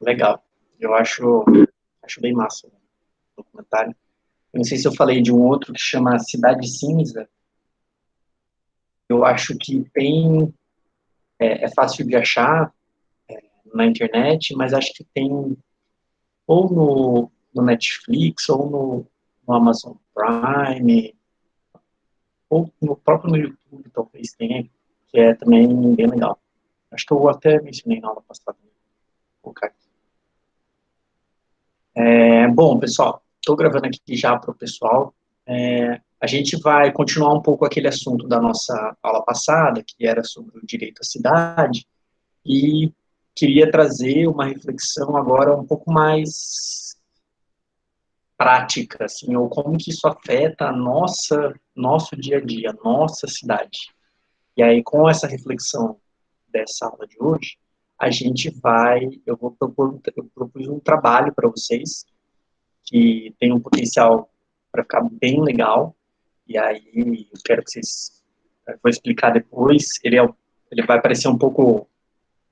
Legal. Eu acho bem massa o documentário. Eu não sei se eu falei de um outro que chama Cidade Cinza. Eu acho que é fácil de achar na internet, mas acho que tem ou no Netflix, ou no Amazon Prime, ou no próprio no YouTube, talvez tenha, que é também bem legal. Acho que eu até mencionei na aula passada. Vou colocar aqui. Bom, pessoal, estou gravando aqui já para o pessoal. A gente vai continuar um pouco aquele assunto da nossa aula passada, que era sobre o direito à cidade, e queria trazer uma reflexão agora um pouco mais prática, assim, ou como que isso afeta a nosso dia a dia, nossa cidade. E aí, com essa reflexão dessa aula de hoje, eu vou eu propus um trabalho para vocês, que tem um potencial para ficar bem legal, e aí eu quero que vocês, eu vou explicar depois, ele vai parecer um pouco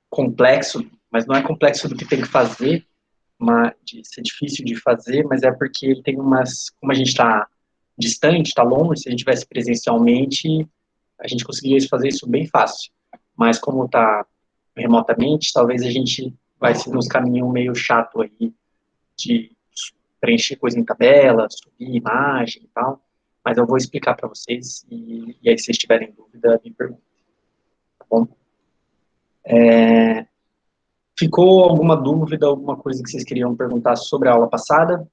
complexo, mas não é complexo do que tem que fazer, de ser difícil de fazer, mas é porque ele tem como a gente está distante, está longe, se a gente tivesse presencialmente, a gente conseguiria fazer isso bem fácil. Mas como está remotamente, talvez a gente vai ser nos caminhos meio chato aí de preencher coisa em tabela, subir imagem e tal. Mas eu vou explicar para vocês e aí se vocês tiverem dúvida, me perguntem, tá bom? Ficou alguma dúvida, alguma coisa que vocês queriam perguntar sobre a aula passada?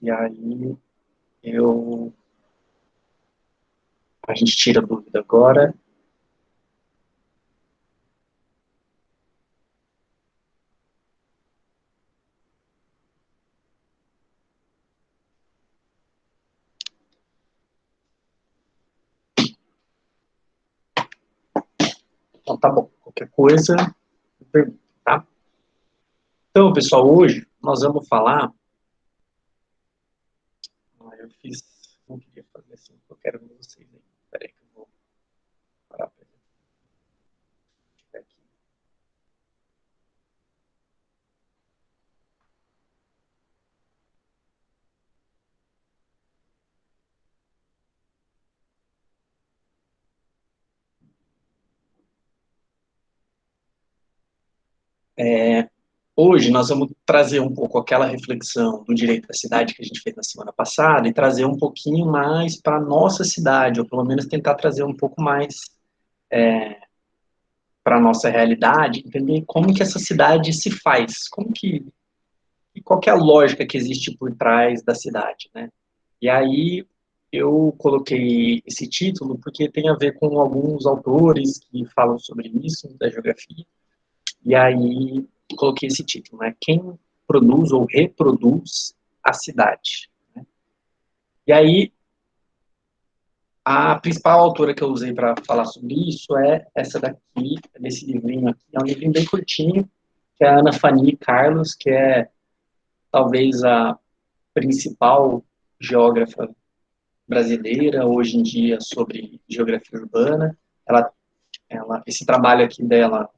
E aí eu a gente tira a dúvida agora. Então tá bom. Qualquer coisa, me pergunta, tá? Então, pessoal, hoje nós vamos falar. Eu fiz. Não queria fazer assim, eu quero ver vocês aí. Espera aí que eu vou parar para aqui. Hoje nós vamos trazer um pouco aquela reflexão do direito à cidade que a gente fez na semana passada e trazer um pouquinho mais para a nossa cidade, ou pelo menos tentar trazer um pouco mais para a nossa realidade, entender como que essa cidade se faz, e qual que é a lógica que existe por trás da cidade, né? E aí eu coloquei esse título porque tem a ver com alguns autores que falam sobre isso, da geografia, e aí coloquei esse título, né? Quem produz ou reproduz a cidade. Né? E aí a principal autora que eu usei para falar sobre isso é essa daqui, desse livrinho aqui, é um livrinho bem curtinho, que é a Ana Fani Carlos, que é talvez a principal geógrafa brasileira hoje em dia sobre geografia urbana. Ela, esse trabalho aqui dela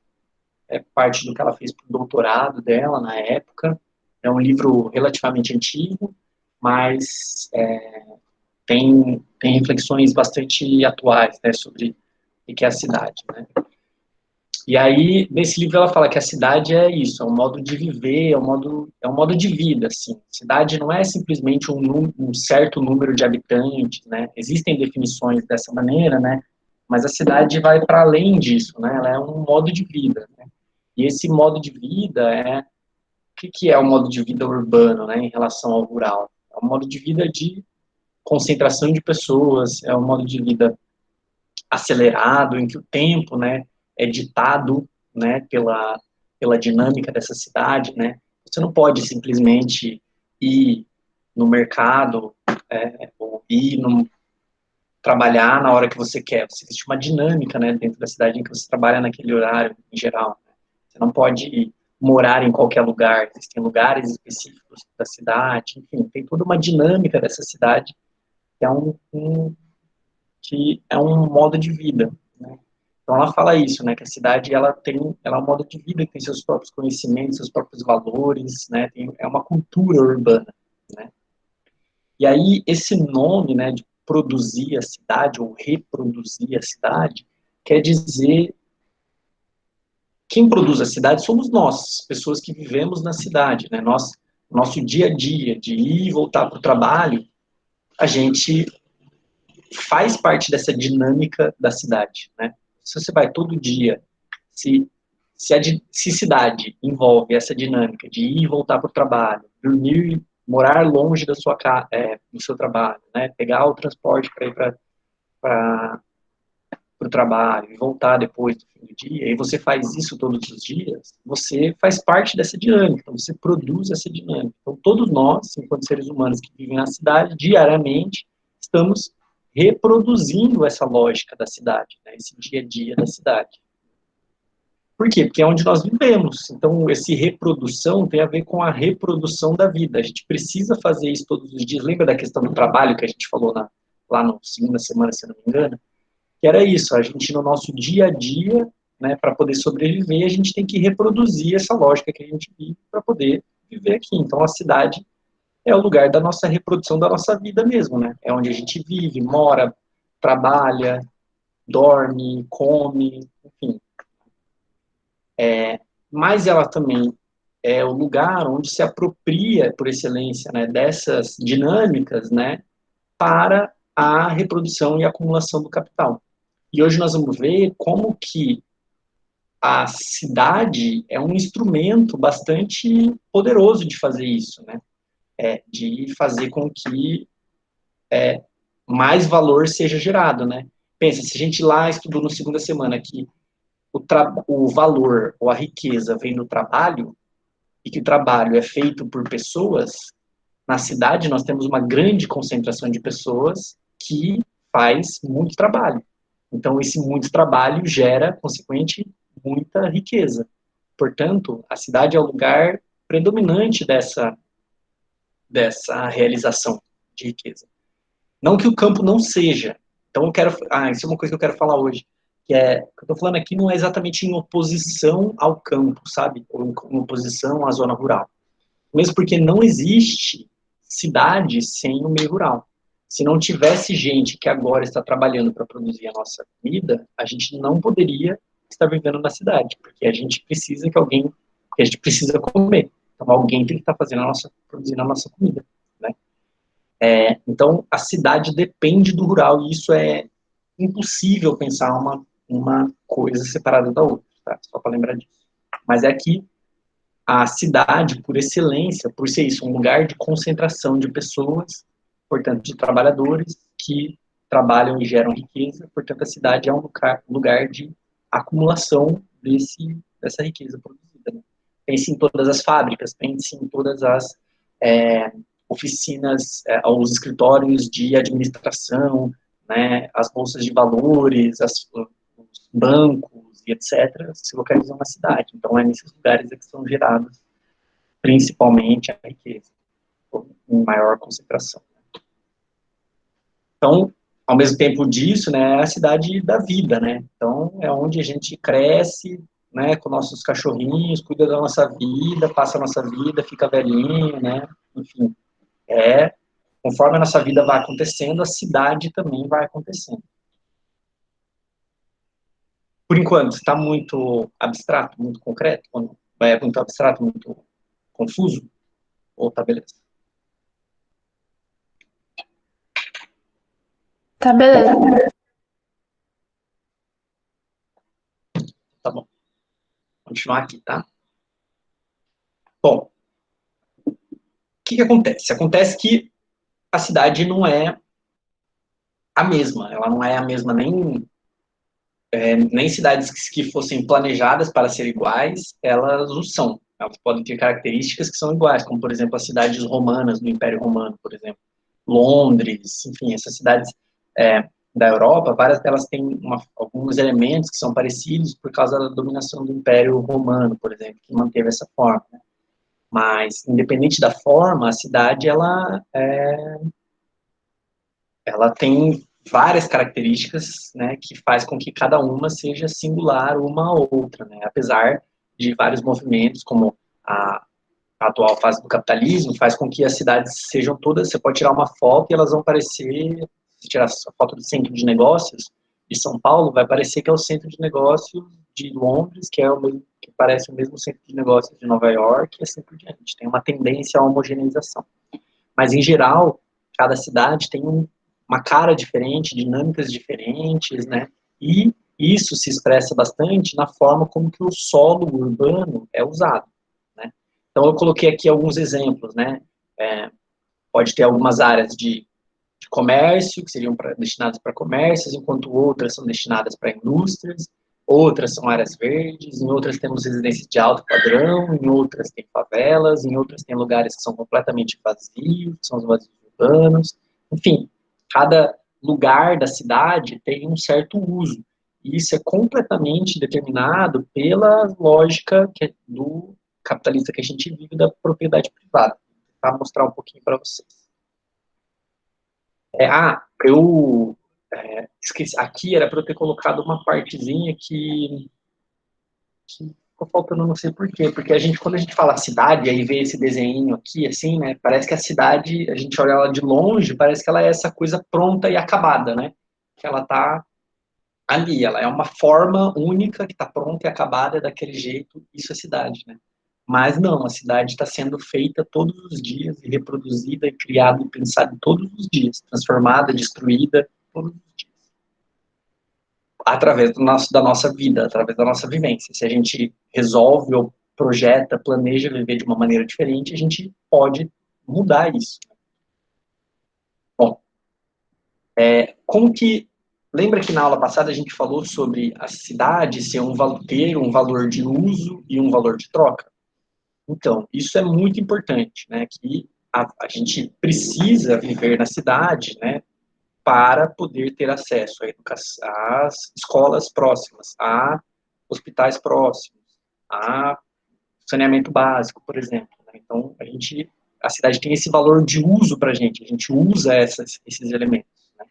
é parte do que ela fez para o doutorado dela na época. É um livro relativamente antigo, mas tem reflexões bastante atuais, né, sobre o que é a cidade, né? E aí, nesse livro ela fala que a cidade é isso, é um modo de viver, é um modo de vida, assim. Cidade não é simplesmente um certo número de habitantes, né? Existem definições dessa maneira, né? Mas a cidade vai para além disso, né? Ela é um modo de vida, né? E esse modo de vida que é o modo de vida urbano, né, em relação ao rural? É um modo de vida de concentração de pessoas, é um modo de vida acelerado, em que o tempo, né, é ditado, né, pela dinâmica dessa cidade, né? Você não pode simplesmente ir no mercado ou ir trabalhar na hora que você quer. Existe uma dinâmica, né, dentro da cidade em que você trabalha naquele horário, em geral. Né? Você não pode morar em qualquer lugar. Existem lugares específicos da cidade. Enfim, tem toda uma dinâmica dessa cidade que é que é um modo de vida. Né? Então ela fala isso, né, que a cidade ela é um modo de vida que tem seus próprios conhecimentos, seus próprios valores, né, é uma cultura urbana, né. E aí esse nome, né, de produzir a cidade ou reproduzir a cidade, quer dizer quem produz a cidade somos nós, pessoas que vivemos na cidade, né, nosso dia a dia, de ir e voltar para o trabalho, a gente faz parte dessa dinâmica da cidade, né? Se você vai todo dia, se, se cidade envolve essa dinâmica de ir e voltar para o trabalho, dormir, morar longe da sua casa, do seu trabalho, né? Pegar o transporte para ir para o trabalho e voltar depois do fim do dia, e você faz isso todos os dias, você faz parte dessa dinâmica, então você produz essa dinâmica. Então todos nós, enquanto seres humanos que vivem na cidade, diariamente, estamos reproduzindo essa lógica da cidade, né, esse dia a dia da cidade. Por quê? Porque é onde nós vivemos. Então, esse reprodução tem a ver com a reprodução da vida. A gente precisa fazer isso todos os dias. Lembra da questão do trabalho que a gente falou lá na segunda semana, se não me engano? Que era isso, a gente no nosso dia a dia, né, para poder sobreviver, a gente tem que reproduzir essa lógica que a gente vive para poder viver aqui. Então, a cidade é o lugar da nossa reprodução da nossa vida mesmo, né? É onde a gente vive, mora, trabalha, dorme, come, enfim. Mas ela também é o lugar onde se apropria, por excelência, né, dessas dinâmicas, né, para a reprodução e acumulação do capital. E hoje nós vamos ver como que a cidade é um instrumento bastante poderoso de fazer isso, né? De fazer com que mais valor seja gerado, né? Pensa, se a gente lá estudou no segunda semana que o valor ou a riqueza vem do trabalho e que o trabalho é feito por pessoas, na cidade nós temos uma grande concentração de pessoas que faz muito trabalho. Então, esse muito trabalho gera, consequente, muita riqueza. Portanto, a cidade é o lugar predominante dessa realização de riqueza. Não que o campo não seja. Então, isso é uma coisa que eu quero falar hoje. Que é, o que eu estou falando aqui não é exatamente em oposição ao campo, sabe? Ou em oposição à zona rural. Mesmo porque não existe cidade sem o meio rural. Se não tivesse gente que agora está trabalhando para produzir a nossa comida, a gente não poderia estar vivendo na cidade, porque a gente precisa que a gente precisa comer. Então alguém tem que estar produzindo a nossa comida, né? Então a cidade depende do rural e isso é impossível pensar uma coisa separada da outra, tá? Só para lembrar disso. Mas é que a cidade, por excelência, por ser isso, um lugar de concentração de pessoas, portanto, de trabalhadores que trabalham e geram riqueza, portanto, a cidade é um lugar de acumulação dessa riqueza produzida. Né? Pense em todas as fábricas, pense em todas as oficinas, os escritórios de administração, né, as bolsas de valores, os bancos e etc., se localizam na cidade. Então, é nesses lugares que são geradas principalmente a riqueza, em maior concentração. Então, ao mesmo tempo disso, né, é a cidade da vida, né? Então, é onde a gente cresce, né, com nossos cachorrinhos, cuida da nossa vida, passa a nossa vida, fica velhinho, né? Enfim, conforme a nossa vida vai acontecendo, a cidade também vai acontecendo. Por enquanto, está muito abstrato, muito concreto? Ou não? É muito abstrato, muito confuso? Ou tá beleza? Tá, beleza. Tá bom. Vou continuar aqui, tá? Bom, o que acontece? Acontece que a cidade não é a mesma. Ela não é a mesma nem cidades que fossem planejadas para ser iguais, elas o são. Elas podem ter características que são iguais, como, por exemplo, as cidades romanas do Império Romano, por exemplo. Londres, enfim, essas cidades da Europa, várias delas têm alguns elementos que são parecidos por causa da dominação do Império Romano, por exemplo, que manteve essa forma. Né? Mas, independente da forma, a cidade, ela tem várias características, né, que faz com que cada uma seja singular uma a outra, né, apesar de vários movimentos, como a atual fase do capitalismo, faz com que as cidades sejam todas, você pode tirar uma foto e elas vão parecer, se tirar a foto do centro de negócios de São Paulo, vai parecer que é o centro de negócios de Londres, que é o mesmo, que parece o mesmo centro de negócios de Nova York, e assim por diante. Tem uma tendência à homogeneização. Mas, em geral, cada cidade tem uma cara diferente, dinâmicas diferentes, né? E isso se expressa bastante na forma como que o solo urbano é usado, né? Então, eu coloquei aqui alguns exemplos, né? Pode ter algumas áreas de comércio, que seriam destinadas para comércios, enquanto outras são destinadas para indústrias, outras são áreas verdes, em outras temos residências de alto padrão, em outras tem favelas, em outras tem lugares que são completamente vazios, que são os vazios urbanos, enfim, cada lugar da cidade tem um certo uso, e isso é completamente determinado pela lógica do capitalista que a gente vive da propriedade privada. Vou tentar mostrar um pouquinho para vocês. Eu esqueci. Aqui era para eu ter colocado uma partezinha que ficou faltando, não sei por quê. Porque quando a gente fala cidade, aí vê esse desenho aqui, assim, né? Parece que a cidade, a gente olha ela de longe, parece que ela é essa coisa pronta e acabada, né? Que ela tá ali, ela é uma forma única que está pronta e acabada daquele jeito. Isso é cidade, né? Mas não, a cidade está sendo feita todos os dias, e reproduzida, e criada e pensada todos os dias, transformada, destruída todos os dias, através da nossa vida, através da nossa vivência. Se a gente resolve ou projeta, planeja viver de uma maneira diferente, a gente pode mudar isso. Bom, como que... Lembra que na aula passada a gente falou sobre a cidade ter um valor de uso e um valor de troca? Então, isso é muito importante, né? Que a gente precisa viver na cidade, né? Para poder ter acesso à educação, às escolas próximas, a hospitais próximos, a saneamento básico, por exemplo, né? Então, a cidade tem esse valor de uso para a gente usa esses elementos, né?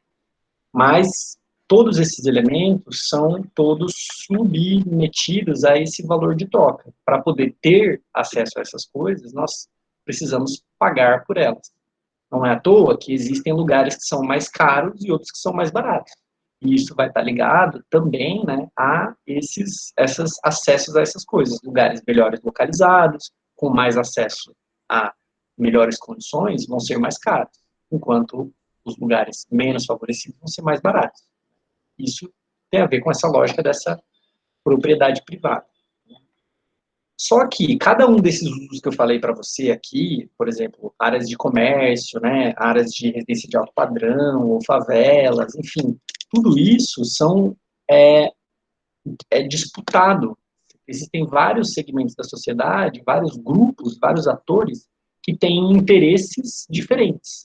Mas todos esses elementos são todos submetidos a esse valor de troca. Para poder ter acesso a essas coisas, nós precisamos pagar por elas. Não é à toa que existem lugares que são mais caros e outros que são mais baratos. E isso vai estar ligado também, né, a esses acessos a essas coisas. Lugares melhores localizados, com mais acesso a melhores condições, vão ser mais caros, enquanto os lugares menos favorecidos vão ser mais baratos. Isso tem a ver com essa lógica dessa propriedade privada. Só que cada um desses usos que eu falei para você aqui, por exemplo, áreas de comércio, né, áreas de residência de alto padrão, ou favelas, enfim, tudo isso é disputado. Existem vários segmentos da sociedade, vários grupos, vários atores que têm interesses diferentes.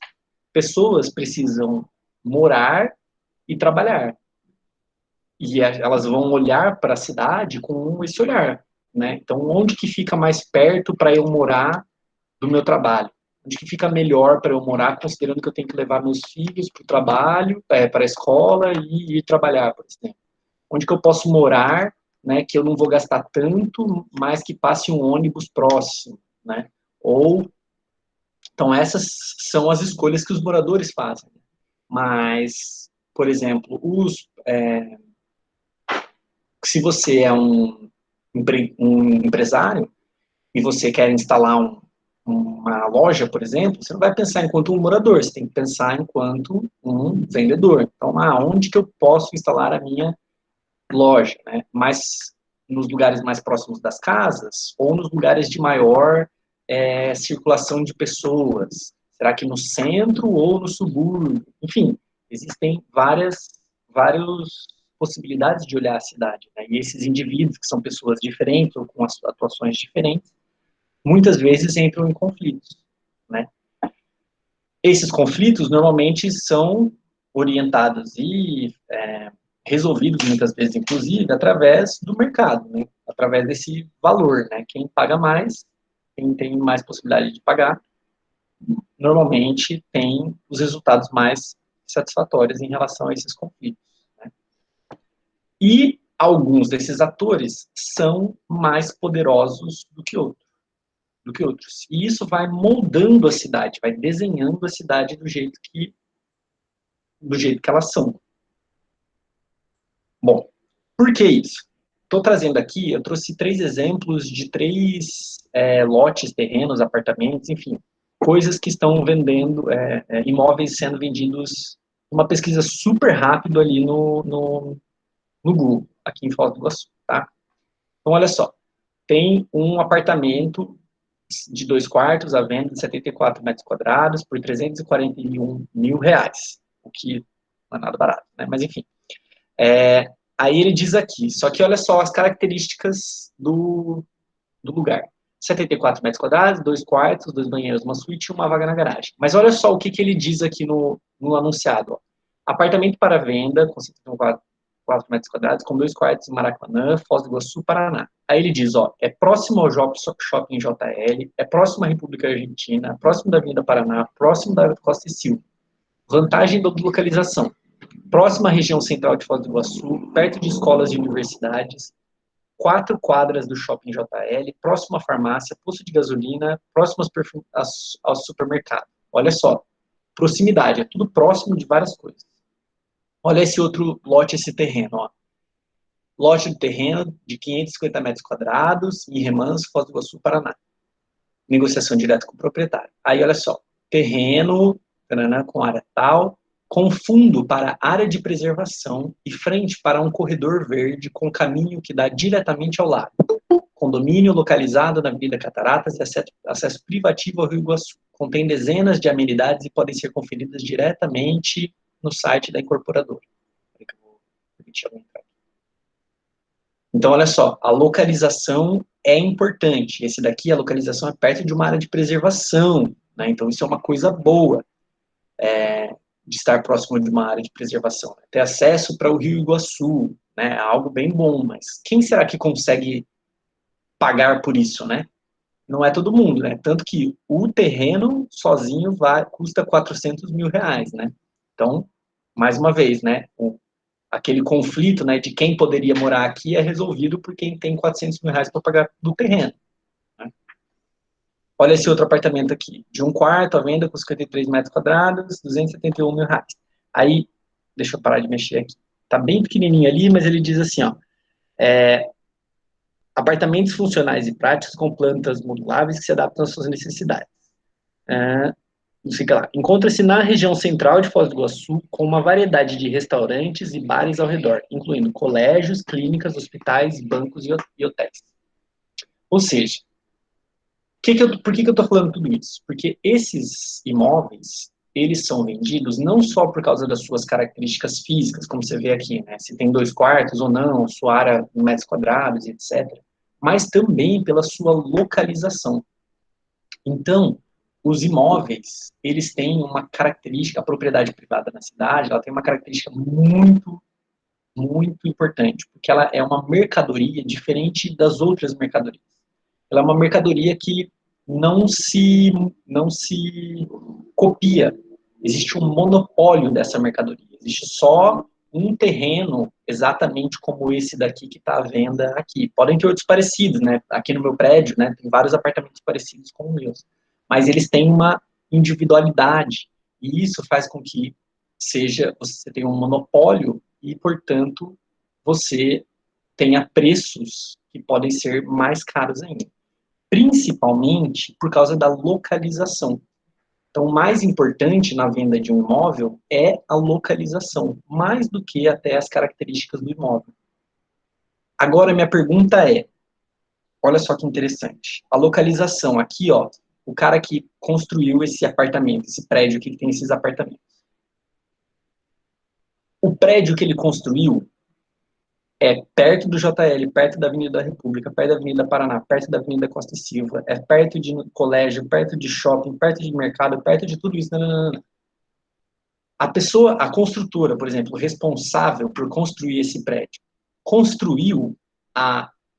Pessoas precisam morar e trabalhar. E elas vão olhar para a cidade com esse olhar, né? Então, onde que fica mais perto para eu morar do meu trabalho? Onde que fica melhor para eu morar, considerando que eu tenho que levar meus filhos para o trabalho, para a escola e ir trabalhar, por exemplo? Onde que eu posso morar, né, que eu não vou gastar tanto, mas que passe um ônibus próximo, né? Ou, então, essas são as escolhas que os moradores fazem. Mas, por exemplo, se você é um empresário e você quer instalar uma loja, por exemplo, você não vai pensar enquanto um morador, você tem que pensar enquanto um vendedor. Então, onde que eu posso instalar a minha loja, né? Mas nos lugares mais próximos das casas ou nos lugares de maior circulação de pessoas? Será que no centro ou no subúrbio? Enfim, existem várias possibilidades de olhar a cidade, né? E esses indivíduos, que são pessoas diferentes ou com atuações diferentes, muitas vezes entram em conflitos, né? Esses conflitos normalmente são orientados e resolvidos muitas vezes, inclusive, através do mercado, né? Através desse valor, né? Quem paga mais, quem tem mais possibilidade de pagar, normalmente tem os resultados mais satisfatórias em relação a esses conflitos, né? E alguns desses atores são mais poderosos do que outros. E isso vai moldando a cidade, vai desenhando a cidade do jeito que elas são. Bom, por que isso? Estou trazendo aqui, eu trouxe 3 exemplos de 3 lotes, terrenos, apartamentos, enfim, coisas que estão vendendo, imóveis sendo vendidos, uma pesquisa super rápida ali no Google, aqui em Foz do Iguaçu, tá? Então, olha só, tem um apartamento de 2 quartos à venda de 74 metros quadrados por R$341 mil, o que não é nada barato, né? Mas enfim. Aí ele diz aqui, só que olha só as características do lugar. 74 metros quadrados, 2 quartos, 2 banheiros, uma suíte e uma vaga na garagem. Mas olha só o que ele diz aqui no anunciado. Ó. Apartamento para venda, com 74 metros quadrados, com 2 quartos em Maracanã, Foz do Iguaçu, Paraná. Aí ele diz, ó, é próximo ao Shopping JL, é próximo à República Argentina, próximo da Avenida Paraná, próximo da Costa e Silva. Vantagem da localização. Próxima à região central de Foz do Iguaçu, perto de escolas e universidades, 4 quadras do Shopping JL, próximo à farmácia, posto de gasolina, próximo ao supermercado. Olha só, proximidade, é tudo próximo de várias coisas. Olha esse outro lote, esse terreno, ó. Lote do terreno de 550 metros quadrados, em Remanso, Foz do Iguaçu, Paraná. Negociação direta com o proprietário. Aí, olha só, terreno, com área tal, com fundo para área de preservação e frente para um corredor verde com caminho que dá diretamente ao lago. Condomínio localizado na Avenida Cataratas e acesso privativo ao Rio Iguaçu. Contém dezenas de amenidades e podem ser conferidas diretamente no site da incorporadora. Então, olha só, a localização é importante. Esse daqui, a localização é perto de uma área de preservação, né? Então, isso é uma coisa boa, de estar próximo de uma área de preservação. Né? Ter acesso para o Rio Iguaçu, né? É algo bem bom, mas quem será que consegue pagar por isso, né? Não é todo mundo, né? Tanto que o terreno sozinho custa R$400 mil, né? Então, mais uma vez, né? Aquele conflito, né, de quem poderia morar aqui é resolvido por quem tem R$400 mil para pagar do terreno. Né? Olha esse outro apartamento aqui, de 1 quarto, à venda com 53 metros quadrados, R$271 mil. Aí, deixa eu parar de mexer aqui. Tá bem pequenininho ali, mas ele diz assim, ó, apartamentos funcionais e práticos com plantas moduláveis que se adaptam às suas necessidades. Fica lá. Encontra-se na região central de Foz do Iguaçu, com uma variedade de restaurantes e bares ao redor, incluindo colégios, clínicas, hospitais, bancos e hotéis. Ou seja, por que eu estou falando tudo isso? Porque esses imóveis, eles são vendidos não só por causa das suas características físicas, como você vê aqui, né? Se tem 2 quartos ou não, sua área em metros quadrados, etc., mas também pela sua localização. Então, os imóveis, eles têm uma característica, a propriedade privada na cidade, ela tem uma característica muito, muito importante, porque ela é uma mercadoria diferente das outras mercadorias. Ela é uma mercadoria que não se copia. Existe um monopólio dessa mercadoria. Existe só um terreno exatamente como esse daqui que está à venda aqui. Podem ter outros parecidos, né? Aqui no meu prédio, né, tem vários apartamentos parecidos com os meus. Mas eles têm uma individualidade. E isso faz com que você tenha um monopólio e, portanto, você tenha preços que podem ser mais caros ainda. Principalmente por causa da localização. Então, o mais importante na venda de um imóvel é a localização, mais do que até as características do imóvel. Agora, minha pergunta é, olha só que interessante, a localização aqui, ó, o cara que construiu esse apartamento, esse prédio aqui que tem esses apartamentos. O prédio que ele construiu é perto do JL, perto da Avenida da República, perto da Avenida Paraná, perto da Avenida Costa e Silva, é perto de colégio, perto de shopping, perto de mercado, perto de tudo isso. A construtora, por exemplo, responsável por construir esse prédio, construiu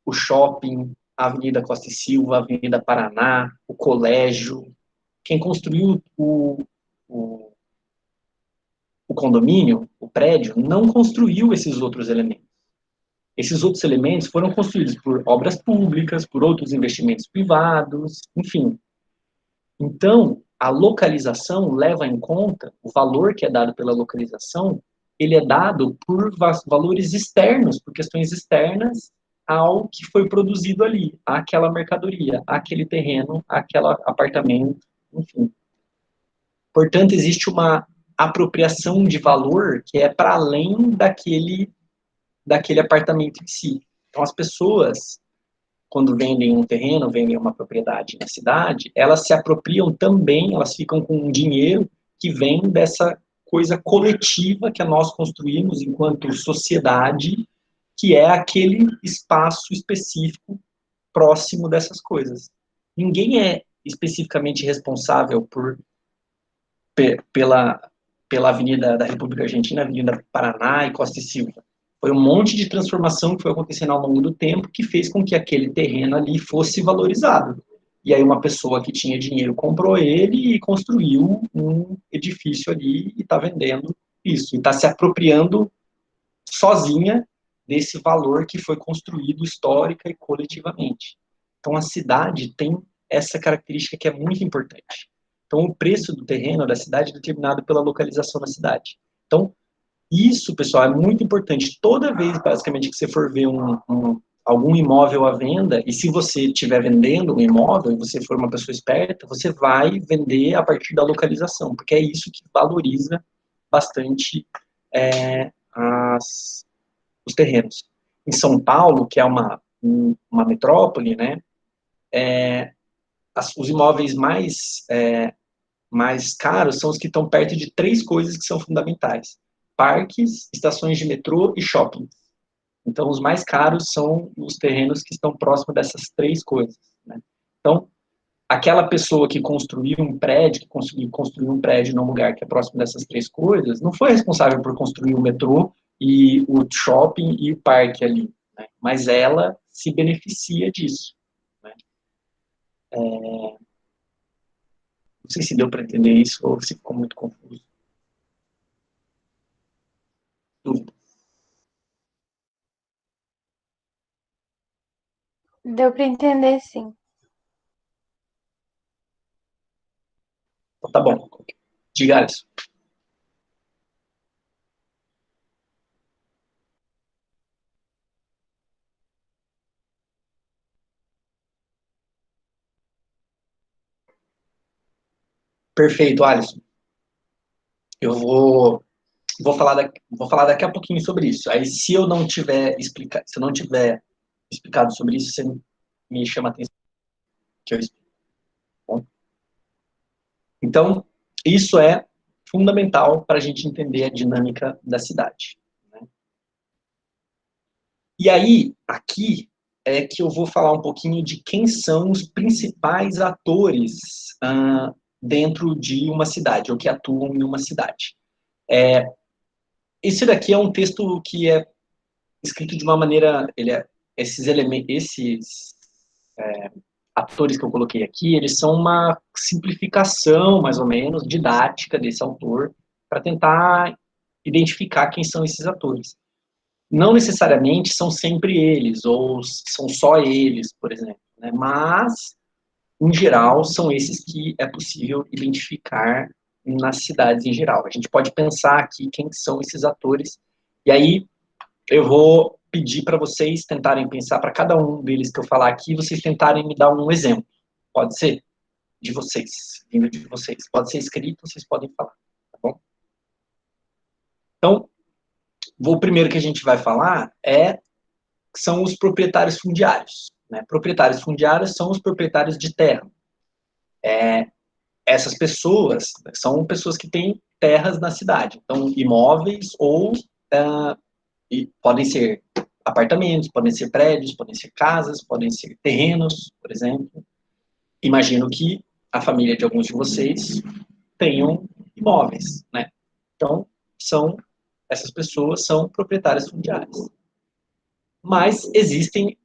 o shopping, a Avenida Costa e Silva, a Avenida Paraná, o colégio. Quem construiu o condomínio, o prédio, não construiu esses outros elementos. Esses outros elementos foram construídos por obras públicas, por outros investimentos privados, enfim. Então, a localização leva em conta, o valor que é dado pela localização, ele é dado por valores externos, por questões externas ao que foi produzido ali, àquela mercadoria, àquele terreno, àquele apartamento, enfim. Portanto, existe uma apropriação de valor que é para além daquele apartamento em si. Então, as pessoas, quando vendem um terreno, vendem uma propriedade na cidade, elas se apropriam também, elas ficam com um dinheiro que vem dessa coisa coletiva que nós construímos enquanto sociedade, que é aquele espaço específico próximo dessas coisas. Ninguém é especificamente responsável pela, pela Avenida da República Argentina, Avenida Paraná e Costa e Silva. Foi um monte de transformação que foi acontecendo ao longo do tempo que fez com que aquele terreno ali fosse valorizado. E aí uma pessoa que tinha dinheiro comprou ele e construiu um edifício ali e está vendendo isso. E está se apropriando sozinha desse valor que foi construído histórica e coletivamente. Então a cidade tem essa característica que é muito importante. Então o preço do terreno da cidade é determinado pela localização da cidade. Então isso, pessoal, é muito importante. Toda vez, basicamente, que você for ver algum imóvel à venda, e se você estiver vendendo um imóvel, e você for uma pessoa esperta, você vai vender a partir da localização, porque é isso que valoriza bastante os terrenos. Em São Paulo, que é uma metrópole, né, os imóveis mais caros são os que estão perto de três coisas que são fundamentais: parques, estações de metrô e shopping. Então, os mais caros são os terrenos que estão próximos dessas três coisas, né? Então, aquela pessoa que construiu um prédio, que conseguiu construir um prédio num lugar que é próximo dessas três coisas, não foi responsável por construir o metrô e o shopping e o parque ali, né? Mas ela se beneficia disso, né? Não sei se deu para entender isso ou se ficou muito confuso. Dúvida. Deu para entender, sim. Então, tá bom. Diga isso. Perfeito, Alisson. Eu vou falar daqui a pouquinho sobre isso. Aí, se eu não tiver explicado sobre isso, você me chama a atenção que eu explico. Bom? Então, isso é fundamental para a gente entender a dinâmica da cidade, né? E aí, aqui é que eu vou falar um pouquinho de quem são os principais atores dentro de uma cidade, ou que atuam em uma cidade. Esse daqui é um texto que é escrito de uma maneira, esses elementos, esses atores que eu coloquei aqui, eles são uma simplificação, mais ou menos, didática desse autor, para tentar identificar quem são esses atores. Não necessariamente são sempre eles, ou são só eles, por exemplo, né? Mas, em geral, são esses que é possível identificar nas cidades em geral. A gente pode pensar aqui quem são esses atores, e aí eu vou pedir para vocês tentarem pensar, para cada um deles que eu falar aqui, vocês tentarem me dar um exemplo. Pode ser? De vocês, vindo de vocês. Pode ser escrito, vocês podem falar, tá bom? Então, o primeiro que a gente vai falar são os proprietários fundiários, né? Proprietários fundiários são os proprietários de terra. Essas pessoas são pessoas que têm terras na cidade, então imóveis ou podem ser apartamentos, podem ser prédios, podem ser casas, podem ser terrenos, por exemplo. Imagino que a família de alguns de vocês tenham imóveis, né? Então, essas pessoas são proprietárias fundiárias. Mas existem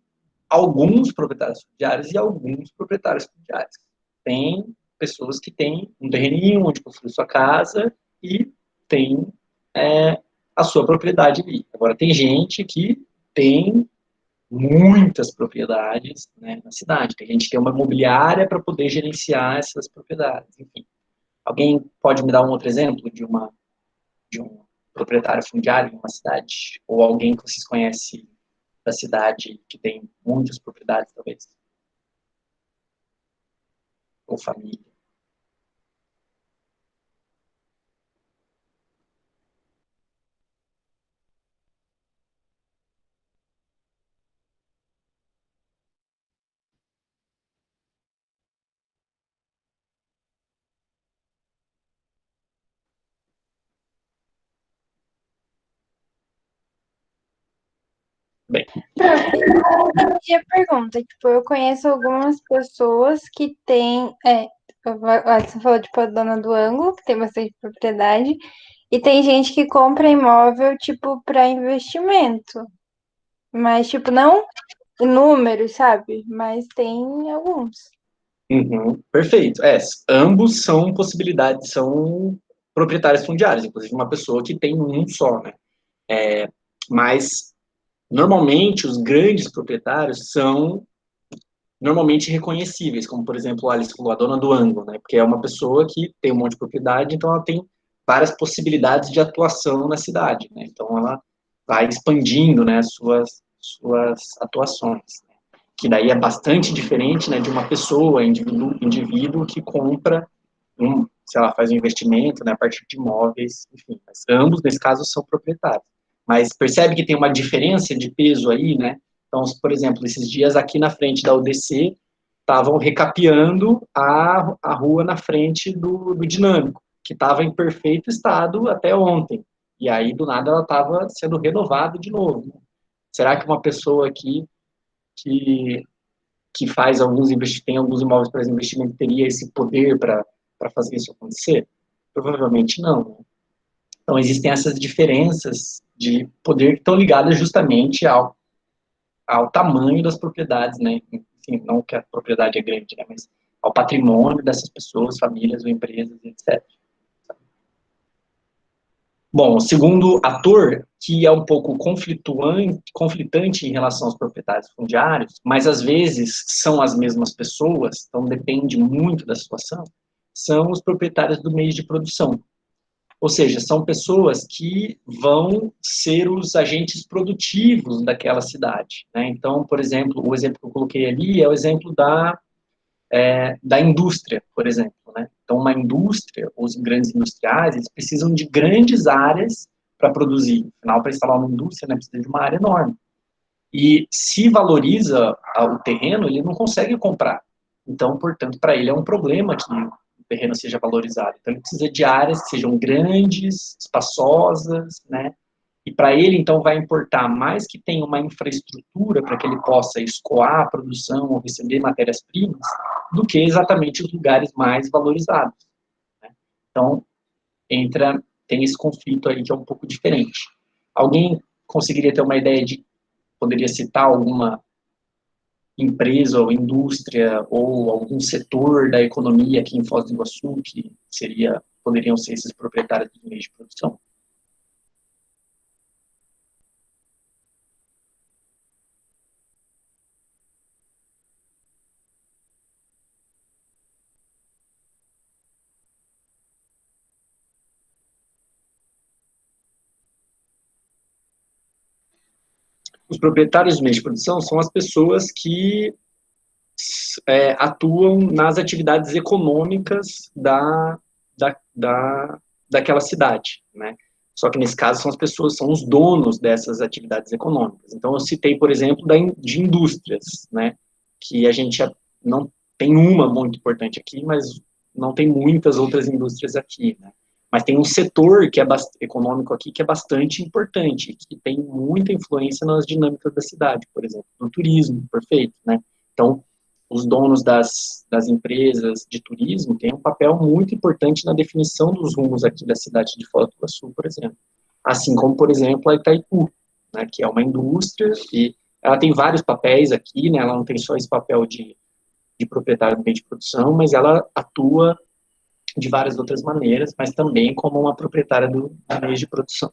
alguns proprietários fundiários e alguns proprietários fundiários. Tem pessoas que têm um terreninho onde construir sua casa e tem a sua propriedade ali. Agora, tem gente que tem muitas propriedades, né, na cidade. Tem gente que tem uma imobiliária para poder gerenciar essas propriedades. Enfim, alguém pode me dar um outro exemplo de um proprietário fundiário em uma cidade? Ou alguém que vocês conhecem da cidade que tem muitas propriedades, talvez? Ou família? Bem, E a pergunta, tipo, eu conheço algumas pessoas que têm, você falou, tipo, a dona do ângulo, que tem bastante propriedade, e tem gente que compra imóvel, tipo, para investimento, mas, tipo, não em números, sabe? Mas tem alguns. uhum, perfeito. Ambos são possibilidades, são proprietários fundiários, inclusive uma pessoa que tem um só, né? Mas, normalmente, os grandes proprietários são normalmente reconhecíveis, como, por exemplo, a Alice falou, a dona do ângulo, né? Porque é uma pessoa que tem um monte de propriedade, então ela tem várias possibilidades de atuação na cidade, né? Então ela vai expandindo, né, suas atuações, né? Que daí é bastante diferente, né, de uma pessoa, indivíduo que compra sei lá, faz um investimento, né, a partir de imóveis, enfim. Mas ambos, nesse caso, são proprietários. Mas percebe que tem uma diferença de peso aí, né? Então, por exemplo, esses dias aqui na frente da UDC, estavam recapeando a rua na frente do Dinâmico, que estava em perfeito estado até ontem. E aí, do nada, ela estava sendo renovada de novo. Né? Será que uma pessoa aqui que, que faz tem alguns imóveis para investimento, teria esse poder para fazer isso acontecer? Provavelmente não. Né? Então, existem essas diferenças de poder que estão ligadas justamente ao tamanho das propriedades, né? Enfim, não que a propriedade é grande, né? Mas ao patrimônio dessas pessoas, famílias ou empresas, etc. Bom, o segundo ator, que é um pouco conflitante em relação aos proprietários fundiários, mas às vezes são as mesmas pessoas, então depende muito da situação, são os proprietários do meio de produção. Ou seja, são pessoas que vão ser os agentes produtivos daquela cidade. Né? Então, por exemplo, o exemplo que eu coloquei ali é o exemplo da indústria, por exemplo. Né? Então, uma indústria, os grandes industriais, eles precisam de grandes áreas para produzir. Afinal, para instalar uma indústria, né, precisa de uma área enorme. E se valoriza o terreno, ele não consegue comprar. Então, portanto, para ele é um problema que o terreno seja valorizado. Então, ele precisa de áreas que sejam grandes, espaçosas, né? E para ele, então, vai importar mais que tenha uma infraestrutura para que ele possa escoar a produção ou receber matérias-primas, do que exatamente os lugares mais valorizados. Né? Então, tem esse conflito aí que é um pouco diferente. Alguém conseguiria ter uma ideia de, poderia citar alguma empresa ou indústria ou algum setor da economia aqui em Foz do Iguaçu que poderiam ser esses proprietários dos meios de produção? Os proprietários dos meios de produção são as pessoas que atuam nas atividades econômicas daquela cidade, né? Só que nesse caso são as pessoas, são os donos dessas atividades econômicas. Então eu citei, por exemplo, de indústrias, né? Que a gente não tem uma muito importante aqui, mas não tem muitas outras indústrias aqui, né? Mas tem um setor que é econômico aqui que é bastante importante, que tem muita influência nas dinâmicas da cidade, por exemplo, no turismo, perfeito, né? Então, os donos das empresas de turismo têm um papel muito importante na definição dos rumos aqui da cidade de Foz do Iguaçu, por exemplo. Assim como, por exemplo, a Itaipu, né, que é uma indústria e ela tem vários papéis aqui, né, ela não tem só esse papel de proprietário do meio de produção, mas ela atua de várias outras maneiras, mas também como uma proprietária do meio de produção.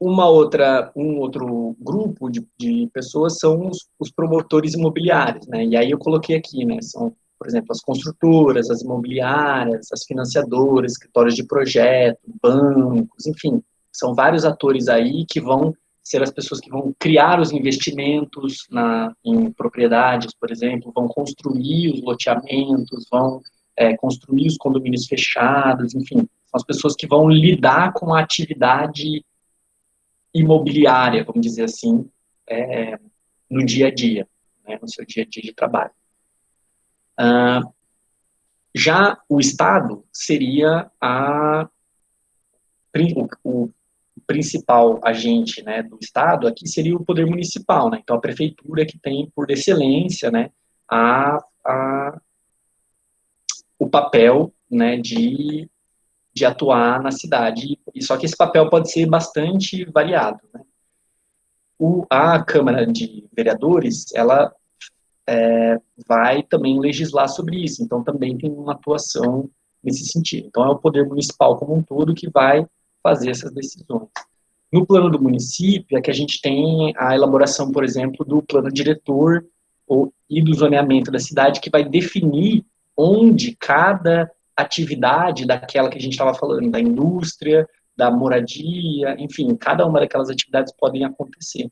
Um outro grupo de pessoas são os promotores imobiliários, né? E aí eu coloquei aqui, né? São, por exemplo, as construtoras, as imobiliárias, as financiadoras, escritórios de projeto, bancos, enfim, são vários atores aí que vão ser as pessoas que vão criar os investimentos em propriedades, por exemplo, vão construir os loteamentos, vão construir os condomínios fechados, enfim, são as pessoas que vão lidar com a atividade imobiliária, vamos dizer assim, no dia a dia, né, no seu dia a dia de trabalho. Já o Estado seria o principal agente, né, do Estado, aqui seria o poder municipal, né, então a prefeitura que tem por excelência, né, o papel, né, de atuar na cidade, e só que esse papel pode ser bastante variado, né. A Câmara de Vereadores, ela vai também legislar sobre isso, então também tem uma atuação nesse sentido. Então é o poder municipal como um todo que vai fazer essas decisões. No plano do município é que a gente tem a elaboração, por exemplo, do plano diretor e do zoneamento da cidade, que vai definir onde cada atividade daquela que a gente estava falando, da indústria, da moradia, enfim, cada uma daquelas atividades podem acontecer.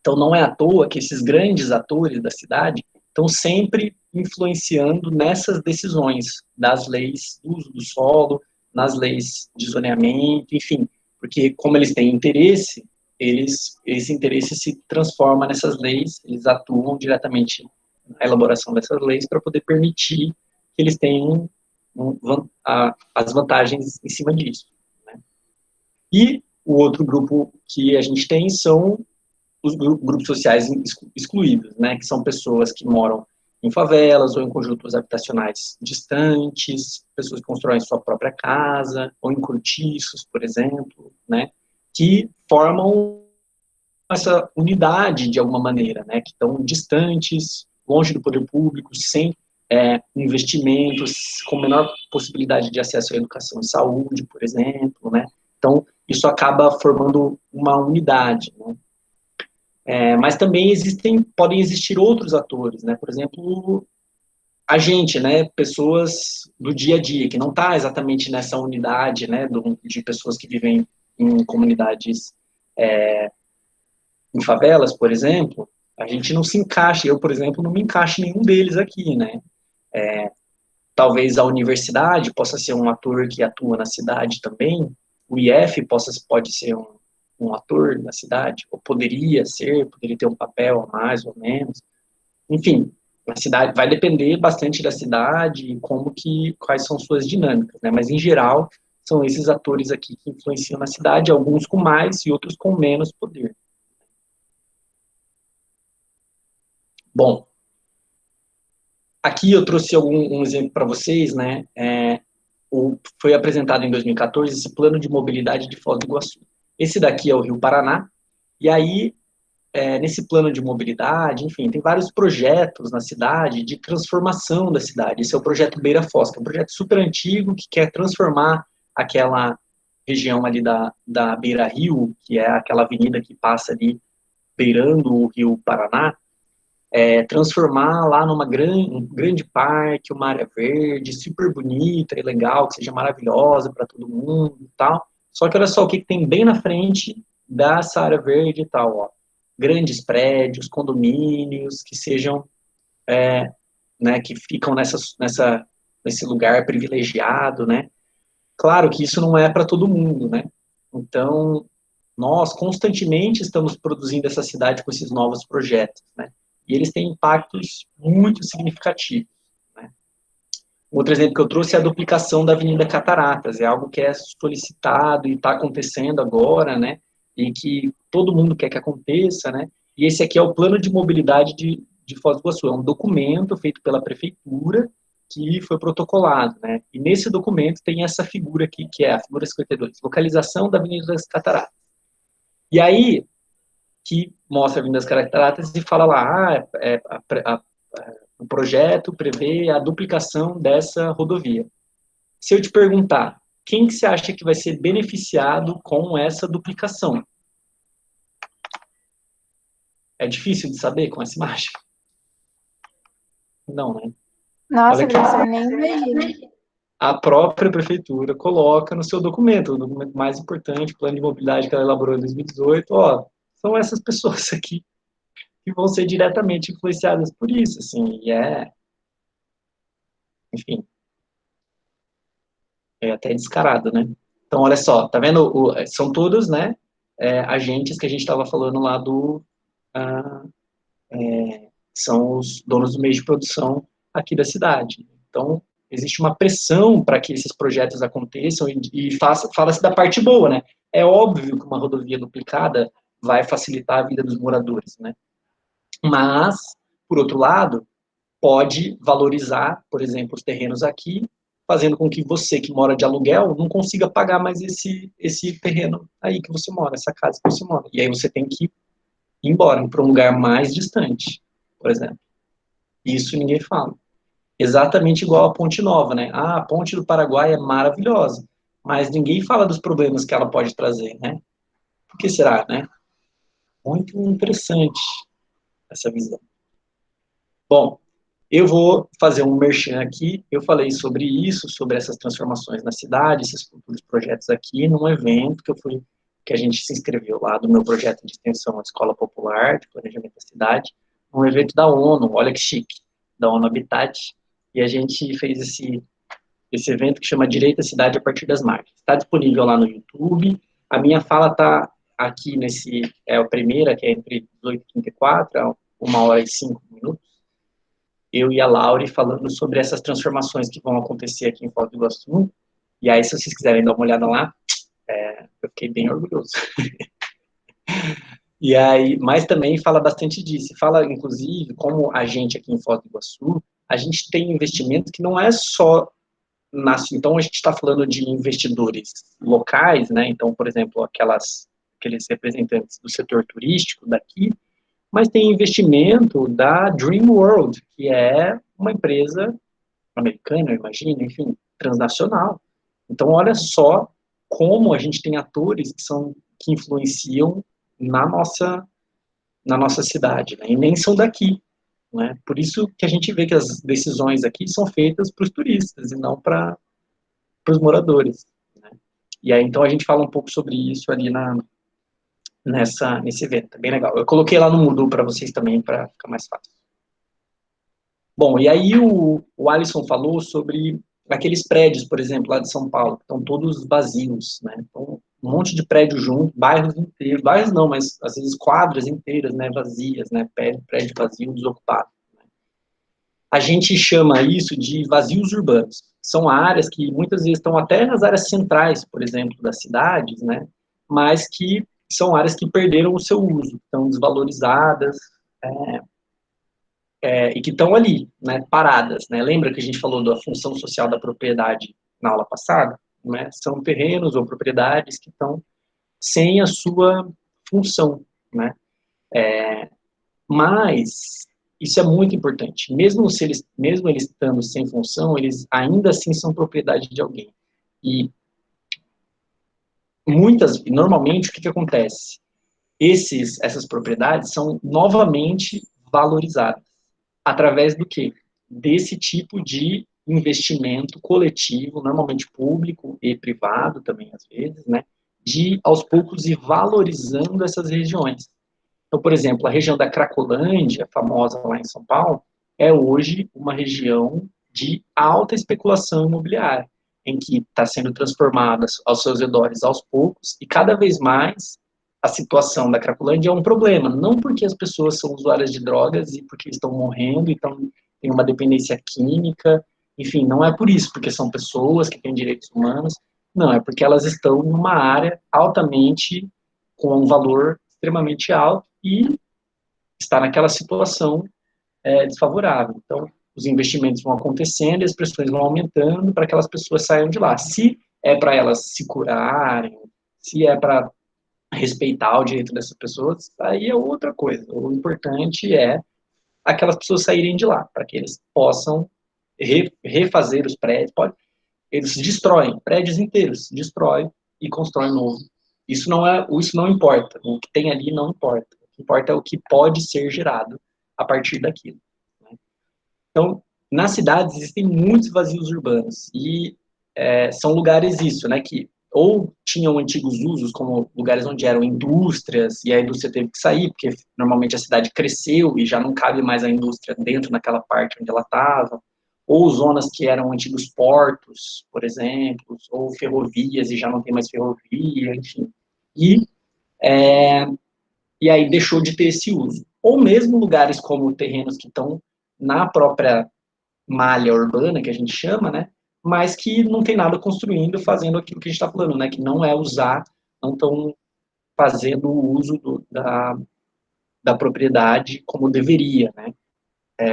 Então, não é à toa que esses grandes atores da cidade estão sempre influenciando nessas decisões das leis do uso do solo, nas leis de zoneamento, enfim, porque como eles têm interesse, esse interesse se transforma nessas leis, eles atuam diretamente na elaboração dessas leis para poder permitir que eles tenham as vantagens em cima disso, né? E o outro grupo que a gente tem são os grupos sociais excluídos, né, que são pessoas que moram em favelas ou em conjuntos habitacionais distantes, pessoas que constroem sua própria casa, ou em cortiços, por exemplo, né, que formam essa unidade de alguma maneira, né, que estão distantes, longe do poder público, sem investimentos, com menor possibilidade de acesso à educação e saúde, por exemplo, né, então isso acaba formando uma unidade, né. Mas também podem existir outros atores, né? Por exemplo, a gente, né? Pessoas do dia a dia, que não está exatamente nessa unidade, né? De pessoas que vivem em comunidades, em favelas, por exemplo, a gente não se encaixa. Eu, por exemplo, não me encaixo em nenhum deles aqui, né? Talvez a universidade possa ser um ator que atua na cidade também. O IF pode ser um ator na cidade, ou poderia ter um papel a mais ou menos. Enfim, a cidade vai depender bastante da cidade e quais são suas dinâmicas, né? Mas em geral são esses atores aqui que influenciam na cidade, alguns com mais e outros com menos poder. Bom, aqui eu trouxe um exemplo para vocês, né? Foi apresentado em 2014 esse plano de mobilidade de Foz do Iguaçu. Esse daqui é o Rio Paraná, e aí, nesse plano de mobilidade, enfim, tem vários projetos na cidade de transformação da cidade. Esse é o projeto Beira Foz, que é um projeto super antigo que quer transformar aquela região ali da Beira Rio, que é aquela avenida que passa ali beirando o Rio Paraná, transformar lá um grande parque, uma área verde, super bonita e legal, que seja maravilhosa para todo mundo e tal. Só que olha só o que tem bem na frente dessa área verde e tal, ó. Grandes prédios, condomínios, que sejam, né, que ficam nesse lugar privilegiado, né. Claro que isso não é para todo mundo, né. Então, nós constantemente estamos produzindo essa cidade com esses novos projetos, né. E eles têm impactos muito significativos, né. Outro exemplo que eu trouxe é a duplicação da Avenida Cataratas, é algo que é solicitado e está acontecendo agora, né, e que todo mundo quer que aconteça, né, e esse aqui é o Plano de Mobilidade de Foz do Iguaçu, é um documento feito pela Prefeitura que foi protocolado, né, e nesse documento tem essa figura aqui, que é a figura 52, localização da Avenida das Cataratas. E aí, que mostra a Avenida das Cataratas e fala lá, O projeto prevê a duplicação dessa rodovia. Se eu te perguntar, quem que você acha que vai ser beneficiado com essa duplicação? É difícil de saber com essa imagem? Não, né? Olha Nossa, aqui. professor, nem imagino. A própria prefeitura coloca no seu documento, o documento mais importante, o plano de mobilidade que ela elaborou em 2018, ó, são essas pessoas aqui que vão ser diretamente influenciadas por isso, assim, enfim, é até descarado, né? Então, olha só, tá vendo? São todos, né, agentes que a gente estava falando lá ah, são os donos do meio de produção aqui da cidade. Então, existe uma pressão para que esses projetos aconteçam e fala-se da parte boa, né? É óbvio que uma rodovia duplicada vai facilitar a vida dos moradores, né? Mas, por outro lado, pode valorizar, por exemplo, os terrenos aqui, fazendo com que você que mora de aluguel não consiga pagar mais esse terreno aí que você mora, essa casa que você mora. E aí você tem que ir embora para um lugar mais distante, por exemplo. Isso ninguém fala. Exatamente igual a Ponte Nova, né? Ah, a Ponte do Paraguai é maravilhosa, mas ninguém fala dos problemas que ela pode trazer, né? Por que será, né? Muito interessante essa visão. Bom, eu vou fazer um merchan aqui. Eu falei sobre isso, sobre essas transformações na cidade, esses futuros projetos aqui, num evento que a gente se inscreveu lá do meu projeto de extensão à Escola Popular de Planejamento da Cidade, um evento da ONU, olha que chique, da ONU Habitat, e a gente fez esse evento que chama Direito à Cidade a partir das margens. Está disponível lá no YouTube. A minha fala está aqui é a primeira, que é entre 18h34, 1h05 eu e a Laure falando sobre essas transformações que vão acontecer aqui em Foz do Iguaçu. E aí, se vocês quiserem dar uma olhada lá, eu fiquei bem orgulhoso. E aí, mas também fala bastante disso. Fala, inclusive, como a gente aqui em Foz do Iguaçu, a gente tem investimento que não é só então a gente está falando de investidores locais, né? Então, por exemplo, aqueles representantes do setor turístico daqui, mas tem investimento da Dream World, que é uma empresa americana, eu imagino, enfim, transnacional. Então, olha só como a gente tem atores que influenciam na nossa cidade, né? E nem são daqui, né? Por isso que a gente vê que as decisões aqui são feitas para os turistas e não para os moradores, né? E aí, então, a gente fala um pouco sobre isso ali nesse evento, é bem legal. Eu coloquei lá no Moodle para vocês também, para ficar mais fácil. Bom, e aí o Alisson falou sobre aqueles prédios, por exemplo, lá de São Paulo, que estão todos vazios, né? Então, um monte de prédio junto, bairros inteiros, bairros não, mas às vezes quadras inteiras, né, vazias, né, prédio vazio, desocupado. A gente chama isso de vazios urbanos. São áreas que muitas vezes estão até nas áreas centrais, por exemplo, das cidades, né? Mas que são áreas que perderam o seu uso, estão desvalorizadas, e que estão ali, né, paradas, né? Lembra que a gente falou da função social da propriedade na aula passada? Né? São terrenos ou propriedades que estão sem a sua função, né? Mas isso é muito importante. Mesmo eles estando sem função, eles ainda assim são propriedade de alguém. E normalmente, o que acontece? Essas propriedades são novamente valorizadas. Através do quê? Desse tipo de investimento coletivo, normalmente público e privado também, às vezes, né? De, aos poucos, ir valorizando essas regiões. Então, por exemplo, a região da Cracolândia, famosa lá em São Paulo, é hoje uma região de alta especulação imobiliária, em que está sendo transformada aos seus redores aos poucos, e cada vez mais a situação da Cracolândia é um problema, não porque as pessoas são usuárias de drogas e porque estão morrendo, então tem uma dependência química, enfim, não é por isso, porque são pessoas que têm direitos humanos, não, é porque elas estão numa área altamente, com um valor extremamente alto, e está naquela situação desfavorável. Então, os investimentos vão acontecendo e as pressões vão aumentando para que aquelas pessoas saiam de lá. Se é para elas se curarem, se é para respeitar o direito dessas pessoas, aí é outra coisa. O importante é aquelas pessoas saírem de lá, para que eles possam refazer os prédios. Eles destroem prédios inteiros, destroem e constroem novo. Isso não importa. O que tem ali não importa. O que importa é o que pode ser gerado a partir daquilo. Né? Então, nas cidades existem muitos vazios urbanos e são lugares isso, né, que ou tinham antigos usos, como lugares onde eram indústrias, e a indústria teve que sair, porque normalmente a cidade cresceu e já não cabe mais a indústria dentro naquela parte onde ela estava, ou zonas que eram antigos portos, por exemplo, ou ferrovias e já não tem mais ferrovia, enfim. E, e aí deixou de ter esse uso. Ou mesmo lugares como terrenos que estão na própria malha urbana, que a gente chama, né? Mas que não tem nada construindo, fazendo aquilo que a gente está falando, né? Que não é usar, não estão fazendo o uso da propriedade como deveria, né?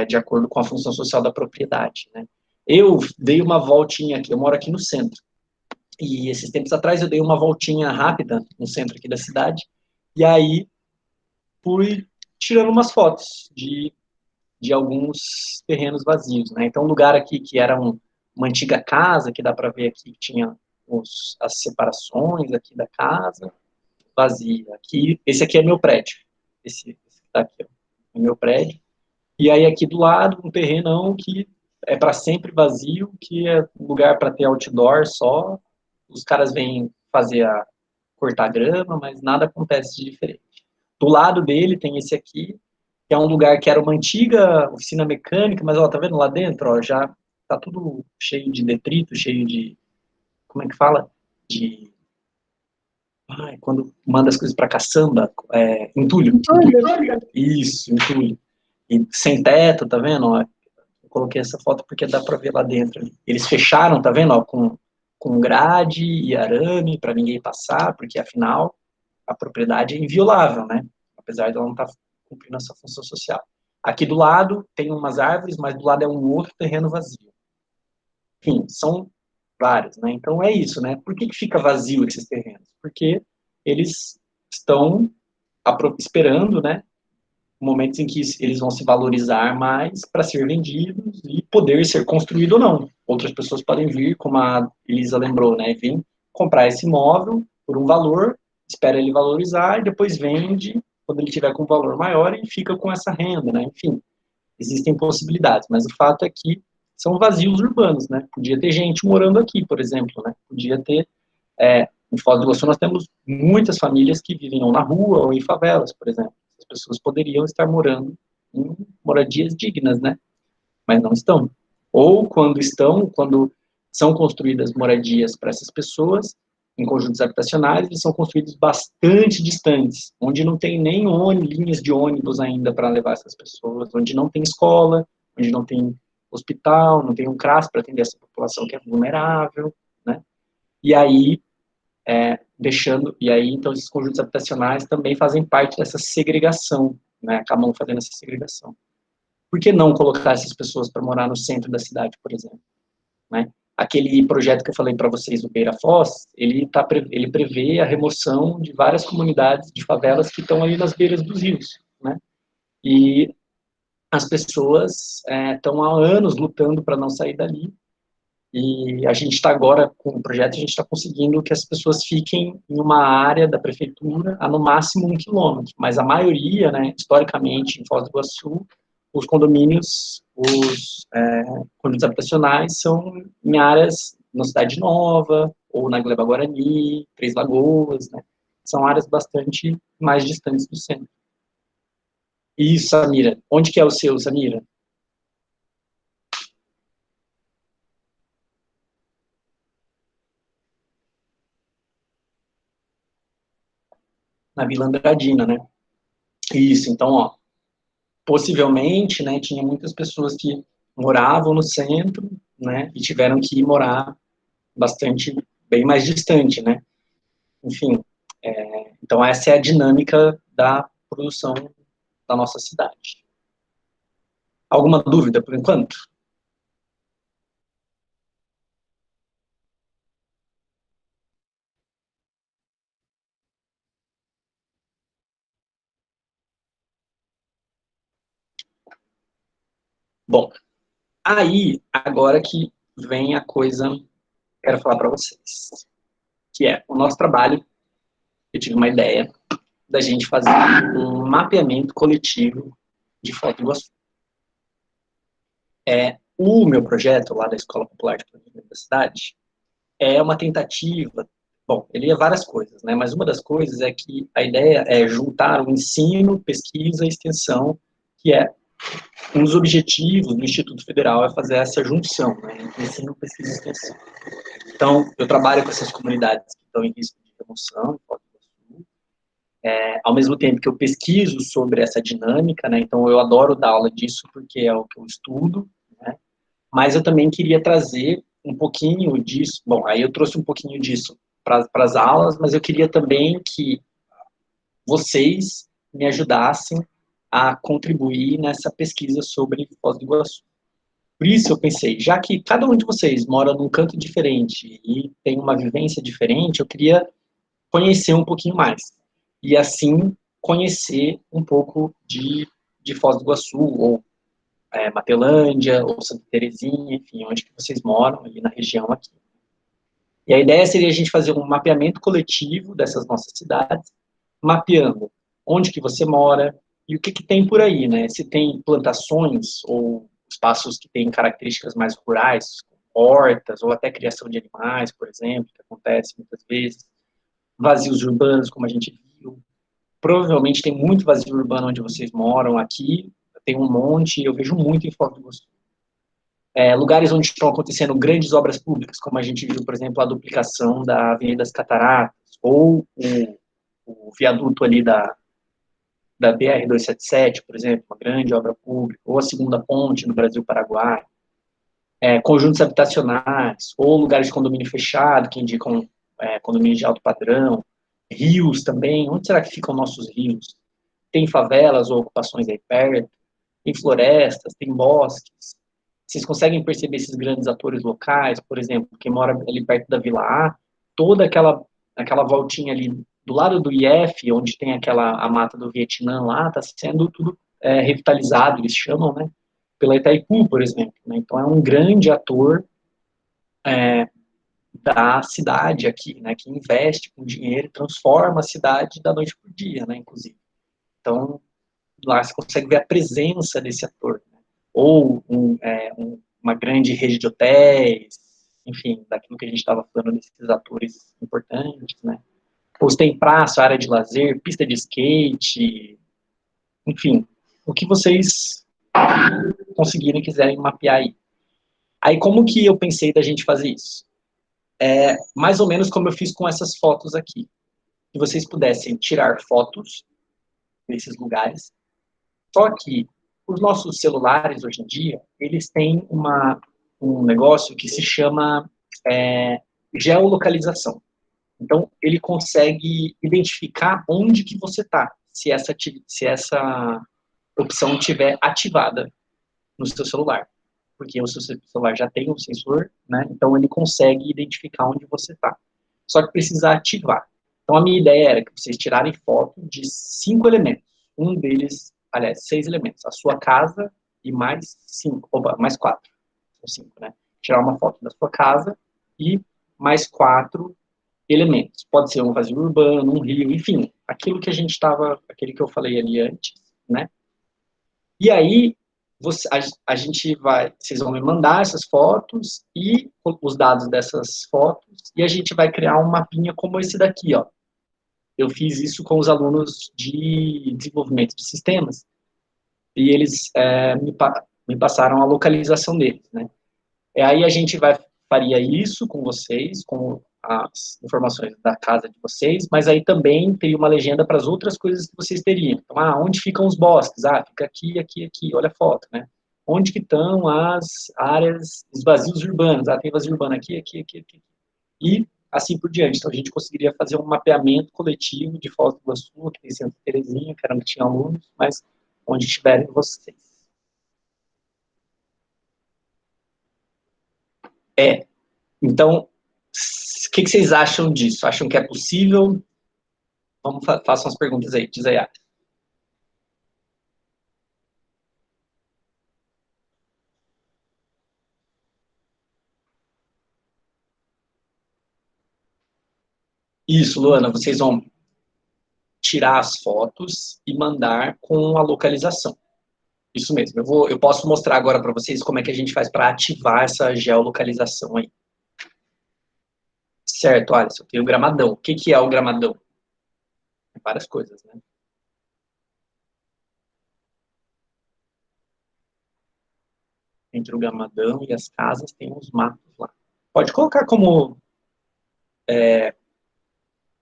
De acordo com a função social da propriedade, né? Eu dei uma voltinha aqui, eu moro aqui no centro, e esses tempos atrás eu dei uma voltinha rápida no centro aqui da cidade, e aí fui tirando umas fotos de alguns terrenos vazios, né? Então, um lugar aqui que era uma antiga casa, que dá para ver aqui que tinha as separações aqui da casa, vazia. Aqui, esse aqui é meu prédio. Esse que tá aqui, ó, é meu prédio. E aí aqui do lado, um terrenão que é para sempre vazio, que é um lugar para ter outdoor só. Os caras vêm fazer cortar grama, mas nada acontece de diferente. Do lado dele tem esse aqui, que é um lugar que era uma antiga oficina mecânica, mas ó, tá vendo lá dentro, ó, já tá tudo cheio de detrito, cheio de, como é que fala? De, quando manda as coisas para caçamba, entulho. Isso, entulho. E sem teto, tá vendo? Ó, eu coloquei essa foto porque dá para ver lá dentro. Eles fecharam, tá vendo? Ó, com grade e arame para ninguém passar, porque afinal a propriedade é inviolável, né? Apesar de ela não estar cumprindo essa função social. Aqui do lado tem umas árvores, mas do lado é um outro terreno vazio. Enfim, são vários, né? Então é isso, né? Por que fica vazio esses terrenos? Porque eles estão esperando, né? Momentos em que eles vão se valorizar mais para ser vendidos e poder ser construído ou não. Outras pessoas podem vir, como a Elisa lembrou, né? Vir comprar esse imóvel por um valor, espera ele valorizar e depois vende quando ele tiver com um valor maior e fica com essa renda, né? Enfim, existem possibilidades, mas o fato é que são vazios urbanos, né? Podia ter gente morando aqui, por exemplo, né? Podia ter em Foz do Iguaçu nós temos muitas famílias que vivem ou na rua ou em favelas, por exemplo. As pessoas poderiam estar morando em moradias dignas, né? Mas não estão. Ou quando são construídas moradias para essas pessoas, em conjuntos habitacionais, eles são construídos bastante distantes, onde não tem nem linhas de ônibus ainda para levar essas pessoas, onde não tem escola, onde não tem hospital, não tem um CRAS para atender essa população que é vulnerável, né? E aí e aí então esses conjuntos habitacionais também fazem parte dessa segregação, né? Acabam fazendo essa segregação. Por que não colocar essas pessoas para morar no centro da cidade, por exemplo, né? Aquele projeto que eu falei para vocês do Beira Foz, ele prevê a remoção de várias comunidades de favelas que estão ali nas beiras dos rios, né? E as pessoas estão há anos lutando para não sair dali. E a gente está agora, com o projeto, a gente está conseguindo que as pessoas fiquem em uma área da prefeitura a no máximo 1 quilômetro. Mas a maioria, né, historicamente, em Foz do Iguaçu, os condomínios, condomínios habitacionais são em áreas na Cidade Nova, ou na Gleba Guarani, Três Lagoas, né? São áreas bastante mais distantes do centro. Isso, Samira. Onde que é o seu, Samira? Na Vila Andradina, né? Isso, então, ó, possivelmente, né, tinha muitas pessoas que moravam no centro, né, e tiveram que ir morar bastante, bem mais distante, né. Enfim, então essa é a dinâmica da produção da nossa cidade. Alguma dúvida por enquanto? Bom, aí, agora que vem a coisa que eu quero falar para vocês, que é o nosso trabalho. Eu tive uma ideia da gente fazer um mapeamento coletivo de Foz do Iguaçu. O meu projeto lá da Escola Popular de Planejamento da Cidade é uma tentativa, bom, ele é várias coisas, né? Mas uma das coisas é que a ideia é juntar o ensino, pesquisa e extensão, que é um dos objetivos do Instituto Federal é fazer essa junção, né? Ensino, pesquisa e extensão. Então, eu trabalho com essas comunidades que estão em risco de remoção, ao mesmo tempo que eu pesquiso sobre essa dinâmica, né? Então, eu adoro dar aula disso porque é o que eu estudo, né? Mas eu também queria trazer um pouquinho disso. Bom, aí eu trouxe um pouquinho disso para as aulas, mas eu queria também que vocês me ajudassem a contribuir nessa pesquisa sobre Foz do Iguaçu. Por isso eu pensei, já que cada um de vocês mora num canto diferente e tem uma vivência diferente, eu queria conhecer um pouquinho mais. E assim conhecer um pouco de Foz do Iguaçu, ou Matelândia, ou Santa Terezinha, enfim, onde que vocês moram, ali na região aqui. E a ideia seria a gente fazer um mapeamento coletivo dessas nossas cidades, mapeando onde que você mora e o que que tem por aí, né? Se tem plantações ou espaços que têm características mais rurais, hortas ou até criação de animais, por exemplo, que acontece muitas vezes, vazios urbanos, como a gente viu. Provavelmente tem muito vazio urbano onde vocês moram aqui, tem um monte, eu vejo muito em Foz do Iguaçu. Lugares onde estão acontecendo grandes obras públicas, como a gente viu, por exemplo, a duplicação da Avenida das Cataratas, ou o viaduto ali da BR-277, por exemplo, uma grande obra pública, ou a segunda ponte no Brasil-Paraguai, conjuntos habitacionais, ou lugares de condomínio fechado, que indicam condomínios de alto padrão, rios também, onde será que ficam nossos rios? Tem favelas ou ocupações aí perto, tem florestas, tem bosques. Vocês conseguem perceber esses grandes atores locais, por exemplo, quem mora ali perto da Vila A, toda aquela voltinha ali do lado do IF, onde tem a mata do Vietnã lá, está sendo tudo revitalizado, eles chamam, né? Pela Itaipu, por exemplo. Né? Então é um grande ator da cidade aqui, né? Que investe com dinheiro e transforma a cidade da noite para o dia, né? Inclusive. Então, lá você consegue ver a presença desse ator. Né? Ou uma grande rede de hotéis, enfim, daquilo que a gente estava falando desses atores importantes, né? Ou você tem praça, área de lazer, pista de skate, enfim, o que vocês conseguirem, quiserem mapear aí. Aí, como que eu pensei da gente fazer isso? Mais ou menos como eu fiz com essas fotos aqui. Que vocês pudessem tirar fotos nesses lugares. Só que os nossos celulares, hoje em dia, eles têm um negócio que se chama geolocalização. Então, ele consegue identificar onde que você está, se essa opção estiver ativada no seu celular. Porque o seu celular já tem um sensor, né? Então ele consegue identificar onde você está. Só que precisa ativar. Então a minha ideia era que vocês tirarem foto de 5 elementos. Um deles, aliás, 6 elementos. A sua casa e mais 5, opa, mais 4. São 5, né? Tirar uma foto da sua casa e mais 4 elementos. Pode ser um vazio urbano, um rio, enfim, aquilo que aquele que eu falei ali antes, né? E aí, vocês vão me mandar essas fotos e os dados dessas fotos, e a gente vai criar um mapinha como esse daqui, ó. Eu fiz isso com os alunos de desenvolvimento de sistemas, e eles me passaram a localização deles, né? E aí a gente faria isso com vocês, com as informações da casa de vocês, mas aí também teria uma legenda para as outras coisas que vocês teriam. Então, onde ficam os bosques? Fica aqui, aqui, aqui, olha a foto, né? Onde que estão as áreas, os vazios urbanos? Tem vazio urbano aqui, aqui, aqui, aqui. E assim por diante. Então, a gente conseguiria fazer um mapeamento coletivo de Foz do Iguaçu, que tem Santa Terezinha, que era onde tinha alunos, mas onde estiverem vocês. Então, o que vocês acham disso? Acham que é possível? Vamos façam as perguntas aí, diz aí. Isso, Luana, vocês vão tirar as fotos e mandar com a localização. Isso mesmo. Eu posso mostrar agora para vocês como é que a gente faz para ativar essa geolocalização aí. Certo, Alisson, tem o gramadão. O que, que é o gramadão? Tem várias coisas, né? Entre o gramadão e as casas tem uns matos lá. Pode colocar como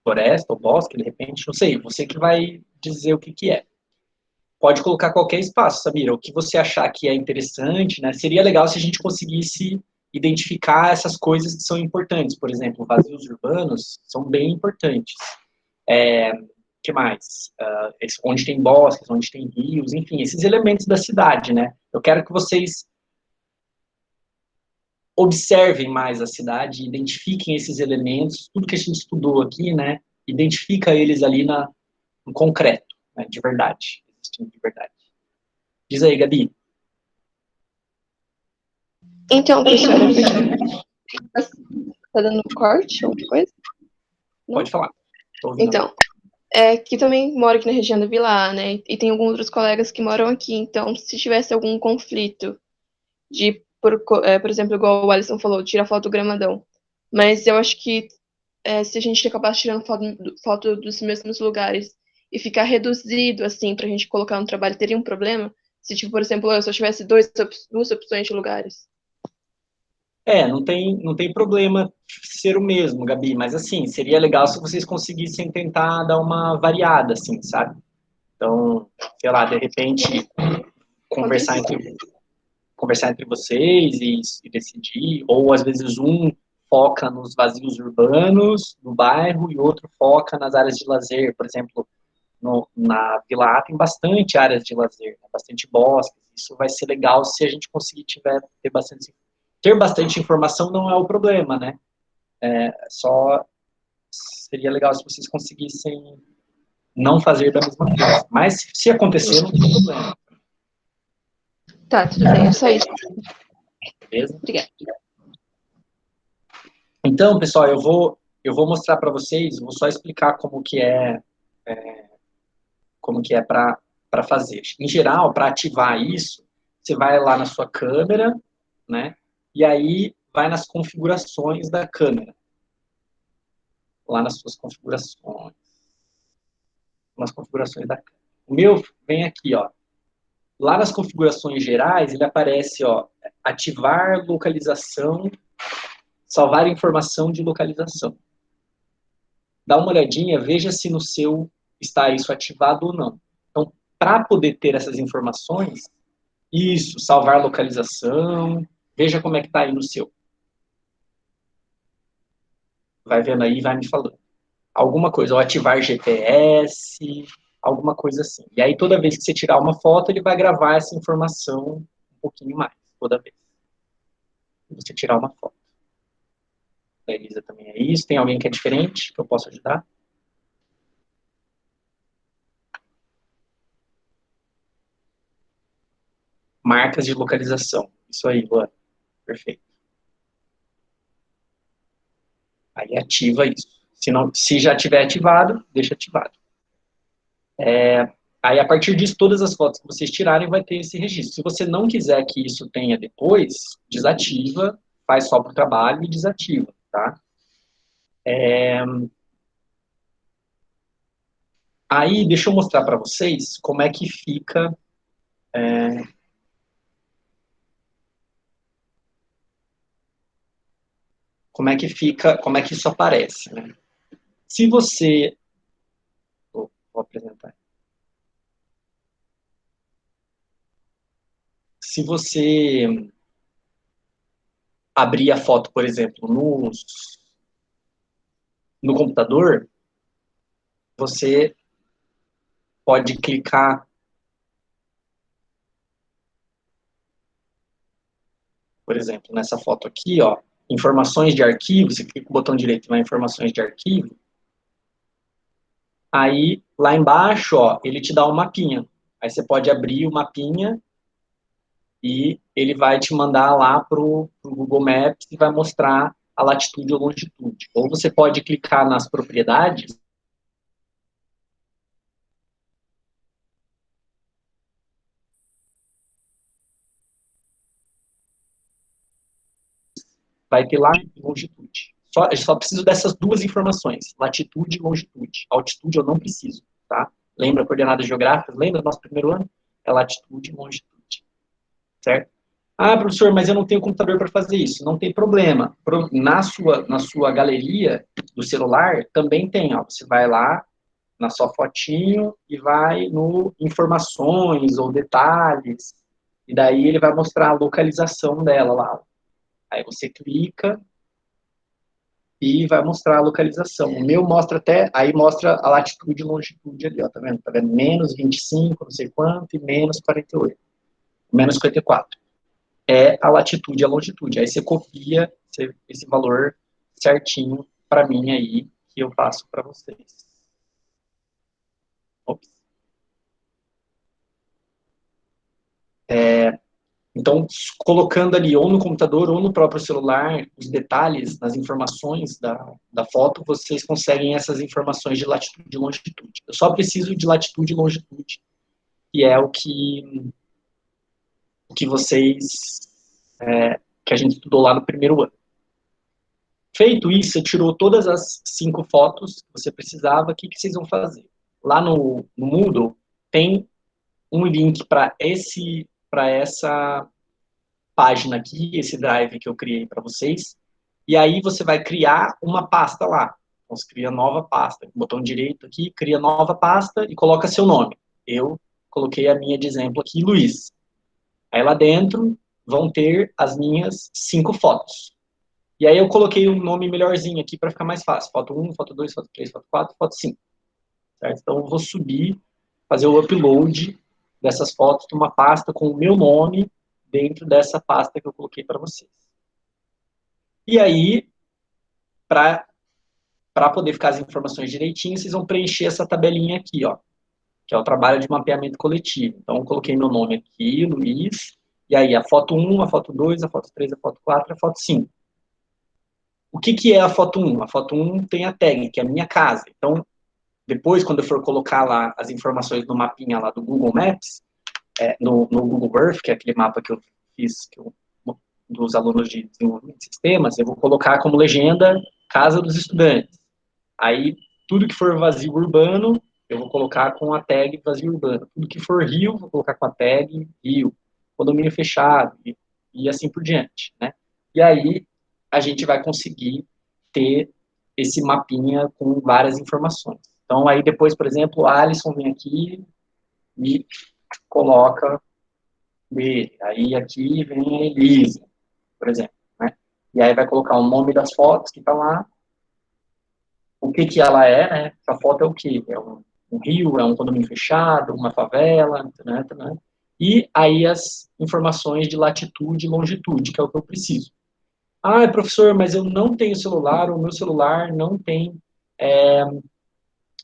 floresta ou bosque, de repente, não sei, você que vai dizer o que, que é. Pode colocar qualquer espaço, Samira, o que você achar que é interessante, né? Seria legal se a gente conseguisse identificar essas coisas que são importantes. Por exemplo, vazios urbanos são bem importantes. Que mais? Onde tem bosques, onde tem rios, enfim, esses elementos da cidade, né? Eu quero que vocês observem mais a cidade, identifiquem esses elementos, tudo que a gente estudou aqui, né? Identifica eles ali no concreto, né? De verdade, existindo de verdade. Diz aí, Gabi. Então, professora, tá dando corte, alguma coisa? Não? Pode falar. Tô ouvindo. Então, que também moro aqui na região da Vila, né? E tem alguns outros colegas que moram aqui. Então, se tivesse algum conflito por exemplo, igual o Alisson falou, tirar foto do gramadão. Mas eu acho que se a gente acabasse tirando foto dos mesmos lugares e ficar reduzido, assim, pra gente colocar no trabalho, teria um problema? Se, tipo, por exemplo, eu só tivesse duas opções de lugares. Não tem problema ser o mesmo, Gabi, mas assim, seria legal se vocês conseguissem tentar dar uma variada, assim, sabe? Então, sei lá, de repente, conversar entre vocês e decidir, ou às vezes um foca nos vazios urbanos do bairro e outro foca nas áreas de lazer. Por exemplo, na Vila A tem bastante áreas de lazer, né? Bastante bosques. Isso vai ser legal se a gente conseguir ter bastante informação não é o problema, né? Só seria legal se vocês conseguissem não fazer da mesma coisa. Mas se acontecer, não tem problema. Tá, tudo bem, é só isso. Beleza? Obrigada. Então, pessoal, eu vou mostrar para vocês, vou só explicar como que é para fazer. Em geral, para ativar isso, você vai lá na sua câmera, né? E aí vai nas configurações da câmera. Lá nas suas configurações. Nas configurações da câmera. O meu vem aqui, ó. Lá nas configurações gerais, ele aparece, ó, ativar localização, salvar informação de localização. Dá uma olhadinha, veja se no seu está isso ativado ou não. Então, para poder ter essas informações, isso, salvar localização, veja como é que está aí no seu. Vai vendo aí e vai me falando. Alguma coisa, ou ativar GPS, alguma coisa assim. E aí, toda vez que você tirar uma foto, ele vai gravar essa informação um pouquinho mais, toda vez. Se você tirar uma foto. A Elisa também é isso. Tem alguém que é diferente, que eu posso ajudar? Marcas de localização. Isso aí, Luana. Perfeito. Aí ativa isso. Se já tiver ativado, deixa ativado. Aí, a partir disso, todas as fotos que vocês tirarem vai ter esse registro. Se você não quiser que isso tenha depois, desativa, faz só para o trabalho e desativa, tá? Aí, deixa eu mostrar para vocês como é que fica... como é que isso aparece, né? Se você... Vou apresentar. Se você abrir a foto, por exemplo, no computador, você pode clicar, por exemplo, nessa foto aqui, ó, informações de arquivo, você clica com o botão direito lá, informações de arquivo, aí, lá embaixo, ó, ele te dá um mapinha. Aí você pode abrir o mapinha e ele vai te mandar lá pro Google Maps e vai mostrar a latitude ou longitude. Ou você pode clicar nas propriedades, vai ter lá e longitude. Eu só preciso dessas duas informações, latitude e longitude. Altitude eu não preciso, tá? Lembra coordenadas geográficas? Lembra do nosso primeiro ano? É latitude e longitude, certo? Ah, professor, mas eu não tenho computador para fazer isso. Não tem problema. Na sua galeria do celular, também tem, ó. Você vai lá na sua fotinho e vai no informações ou detalhes, e daí ele vai mostrar a localização dela lá. Aí você clica e vai mostrar a localização. O meu mostra até, aí mostra a latitude e longitude ali, ó, tá vendo? Tá vendo? Menos 25, não sei quanto, e menos 48. Menos 54. É a latitude e a longitude. Aí você copia esse valor certinho para mim aí, que eu passo para vocês. Ops. Então, colocando ali ou no computador ou no próprio celular os detalhes, as informações da foto, vocês conseguem essas informações de latitude e longitude. Eu só preciso de latitude e longitude, que é o que vocês, que a gente estudou lá no primeiro ano. Feito isso, você tirou todas as 5 fotos que você precisava, o que vocês vão fazer? Lá no Moodle, tem um link para essa página aqui, esse drive que eu criei para vocês, e aí você vai criar uma pasta lá. Então, você cria nova pasta, botão direito aqui, cria nova pasta e coloca seu nome. Eu coloquei a minha de exemplo aqui, Luiz. Aí lá dentro vão ter as minhas 5 fotos. E aí eu coloquei um nome melhorzinho aqui para ficar mais fácil. Foto 1, foto 2, foto 3, foto 4, foto 5. Certo? Então eu vou subir, fazer o upload dessas fotos de uma pasta com o meu nome dentro dessa pasta que eu coloquei para vocês. E aí, para poder ficar as informações direitinho, vocês vão preencher essa tabelinha aqui, ó, que é o trabalho de mapeamento coletivo. Então, eu coloquei meu nome aqui, Luiz, e aí a foto 1, a foto 2, a foto 3, a foto 4, a foto 5. O que é a foto 1? A foto 1 tem a tag, que é a minha casa. Então, depois, quando eu for colocar lá as informações no mapinha lá do Google Maps, no Google Earth, que é aquele mapa que eu fiz, dos alunos de desenvolvimento de sistemas, eu vou colocar como legenda Casa dos Estudantes. Aí, tudo que for vazio urbano, eu vou colocar com a tag vazio urbano. Tudo que for rio, vou colocar com a tag rio. Condomínio fechado, e assim por diante, né? E aí, a gente vai conseguir ter esse mapinha com várias informações. Então, aí depois, por exemplo, o Alisson vem aqui e coloca dele. Aí aqui vem a Elise, por exemplo, né? E aí vai colocar o nome das fotos que tá lá, o que ela é, né? Essa foto é o quê? É um rio, é um condomínio fechado, uma favela, né? E aí as informações de latitude e longitude, que é o que eu preciso. Ah, professor, mas eu não tenho celular, o meu celular não tem...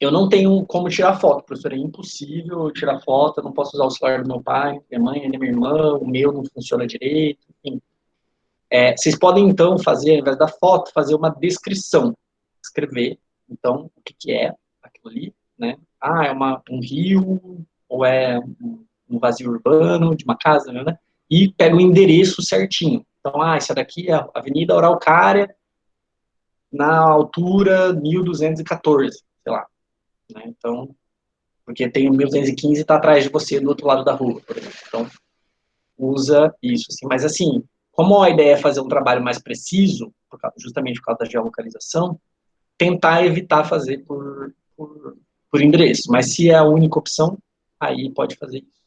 eu não tenho como tirar foto, professor, é impossível tirar foto, eu não posso usar o celular do meu pai, minha mãe, nem minha irmã, o meu não funciona direito, enfim. Vocês podem, então, fazer, ao invés da foto, fazer uma descrição, escrever, então, o que é aquilo ali, né? Ah, é um rio, ou é um vazio urbano de uma casa, né? E pega o endereço certinho. Então, essa daqui é a Avenida Araucária, na altura 1214, sei lá. Né? Então, porque tem o 1215 e está atrás de você do outro lado da rua, por exemplo. Então, usa isso. Assim. Mas, assim, como a ideia é fazer um trabalho mais preciso, justamente por causa da geolocalização, tentar evitar fazer por endereço. Mas se é a única opção, aí pode fazer isso.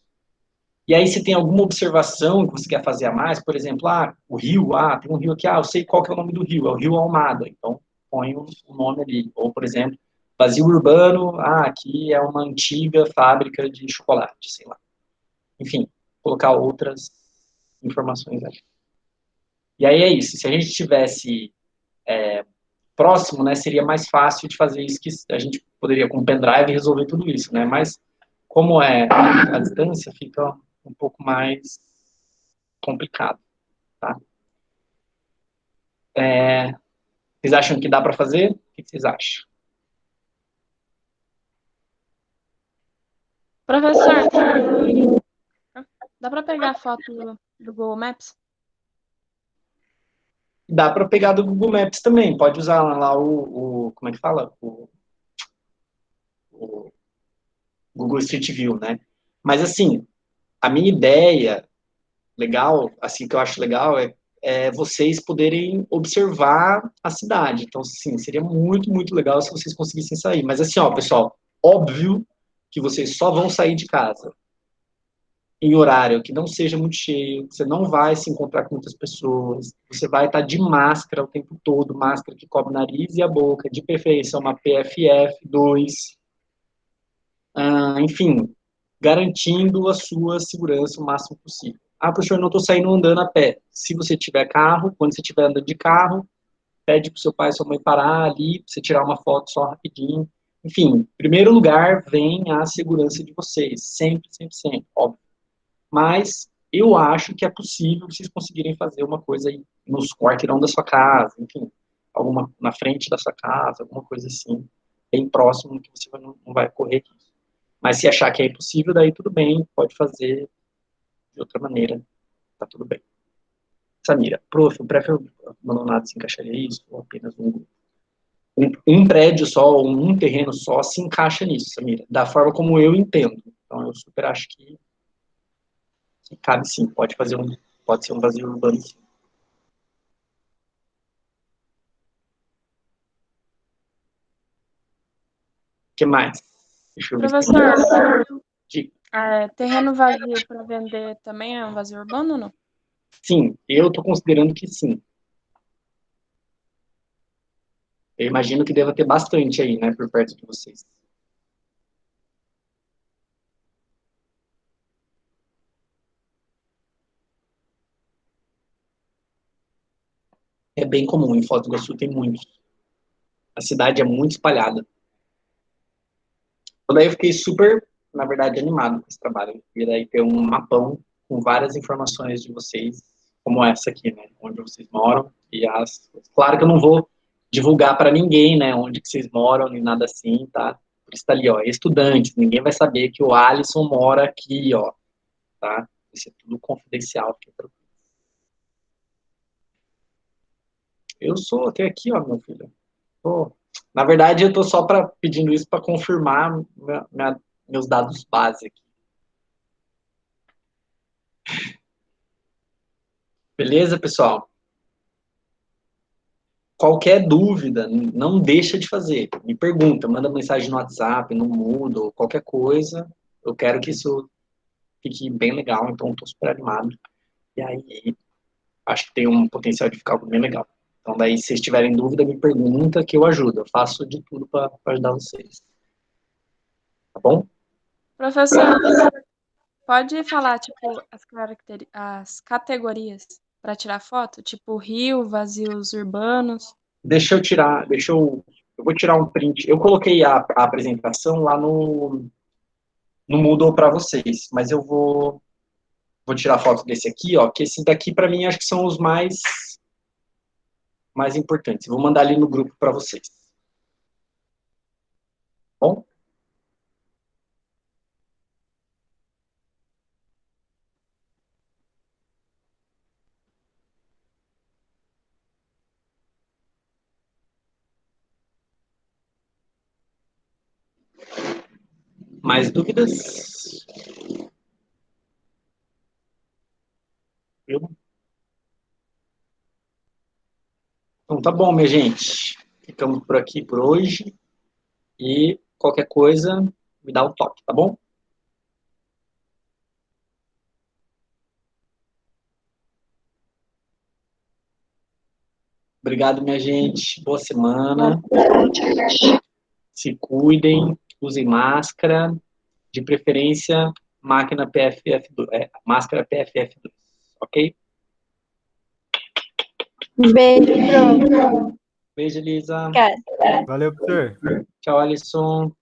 E aí, se tem alguma observação que você quer fazer a mais, por exemplo, o rio, tem um rio aqui, eu sei qual que é o nome do rio, é o Rio Almada, então põe o nome ali. Ou, por exemplo, vazio urbano, aqui é uma antiga fábrica de chocolate, sei lá. Enfim, colocar outras informações ali. E aí é isso, se a gente tivesse próximo, né, seria mais fácil de fazer isso, que a gente poderia com o pendrive resolver tudo isso, né, mas como é a distância, fica um pouco mais complicado, tá? Vocês acham que dá para fazer? O que vocês acham? Professor, dá para pegar a foto do Google Maps? Dá para pegar do Google Maps também. Pode usar lá como é que fala? O Google Street View, né? Mas, assim, a minha ideia legal, assim, que eu acho legal é vocês poderem observar a cidade. Então, sim, seria muito, muito legal se vocês conseguissem sair. Mas, assim, ó, pessoal, óbvio que vocês só vão sair de casa em horário que não seja muito cheio, você não vai se encontrar com muitas pessoas, você vai estar de máscara o tempo todo, máscara que cobre o nariz e a boca, de preferência uma PFF2, enfim, garantindo a sua segurança o máximo possível. Ah, professor, eu não estou saindo andando a pé. Se você tiver carro, quando você estiver andando de carro, pede para o seu pai e sua mãe parar ali, para você tirar uma foto só rapidinho. Enfim, em primeiro lugar, vem a segurança de vocês, sempre, sempre, sempre, óbvio. Mas eu acho que é possível vocês conseguirem fazer uma coisa aí nos quarteirão da sua casa, enfim, alguma na frente da sua casa, alguma coisa assim, bem próximo que você não vai correr risco. Mas se achar que é impossível, daí tudo bem, pode fazer de outra maneira, tá tudo bem. Samira, prof, o pré-abandonado se encaixaria isso? Ou apenas um prédio só, ou um terreno só se encaixa nisso, Samira, da forma como eu entendo. Então eu super acho que cabe sim, pode ser um vazio urbano sim. O que mais? Deixa eu ver se tem mais. Professor, Diga. terreno vazio para vender também é um vazio urbano ou não? Sim, eu estou considerando que sim. Eu imagino que deva ter bastante aí, né, por perto de vocês. É bem comum, em Foz do Iguaçu tem muitos. A cidade é muito espalhada. Então daí eu fiquei super, na verdade, animado com esse trabalho. E daí ter um mapão com várias informações de vocês, como essa aqui, né, onde vocês moram. Claro que eu não vou divulgar para ninguém, né, onde que vocês moram, nem nada assim, tá? Por isso tá ali, ó, estudantes. Ninguém vai saber que o Alisson mora aqui, ó, tá? Isso é tudo confidencial aqui. Eu sou até aqui, ó, meu filho. Na verdade, eu tô só pedindo isso para confirmar meus dados base aqui. Beleza, pessoal? Qualquer dúvida, não deixa de fazer. Me pergunta, manda mensagem no WhatsApp, no Moodle, qualquer coisa. Eu quero que isso fique bem legal, então estou super animado. E aí, acho que tem um potencial de ficar algo bem legal. Então, daí, se vocês tiverem dúvida, me pergunta que eu ajudo. Eu faço de tudo para ajudar vocês. Tá bom? Professor, pode falar, tipo, as categorias para tirar foto? Tipo, rio, vazios urbanos. Eu vou tirar um print. Eu coloquei a apresentação lá no Moodle para vocês, mas eu vou tirar foto desse aqui, ó, que esses daqui para mim acho que são os mais importantes. Eu vou mandar ali no grupo para vocês. Bom? Mais dúvidas? Então tá bom, minha gente. Ficamos por aqui por hoje. E qualquer coisa, me dá um toque, tá bom? Obrigado, minha gente. Boa semana. Se cuidem, usem máscara. De preferência, máscara PFF2, ok? Beijo, Bruno. Beijo, Elisa. Obrigada. Valeu, professor. Tchau, Alisson.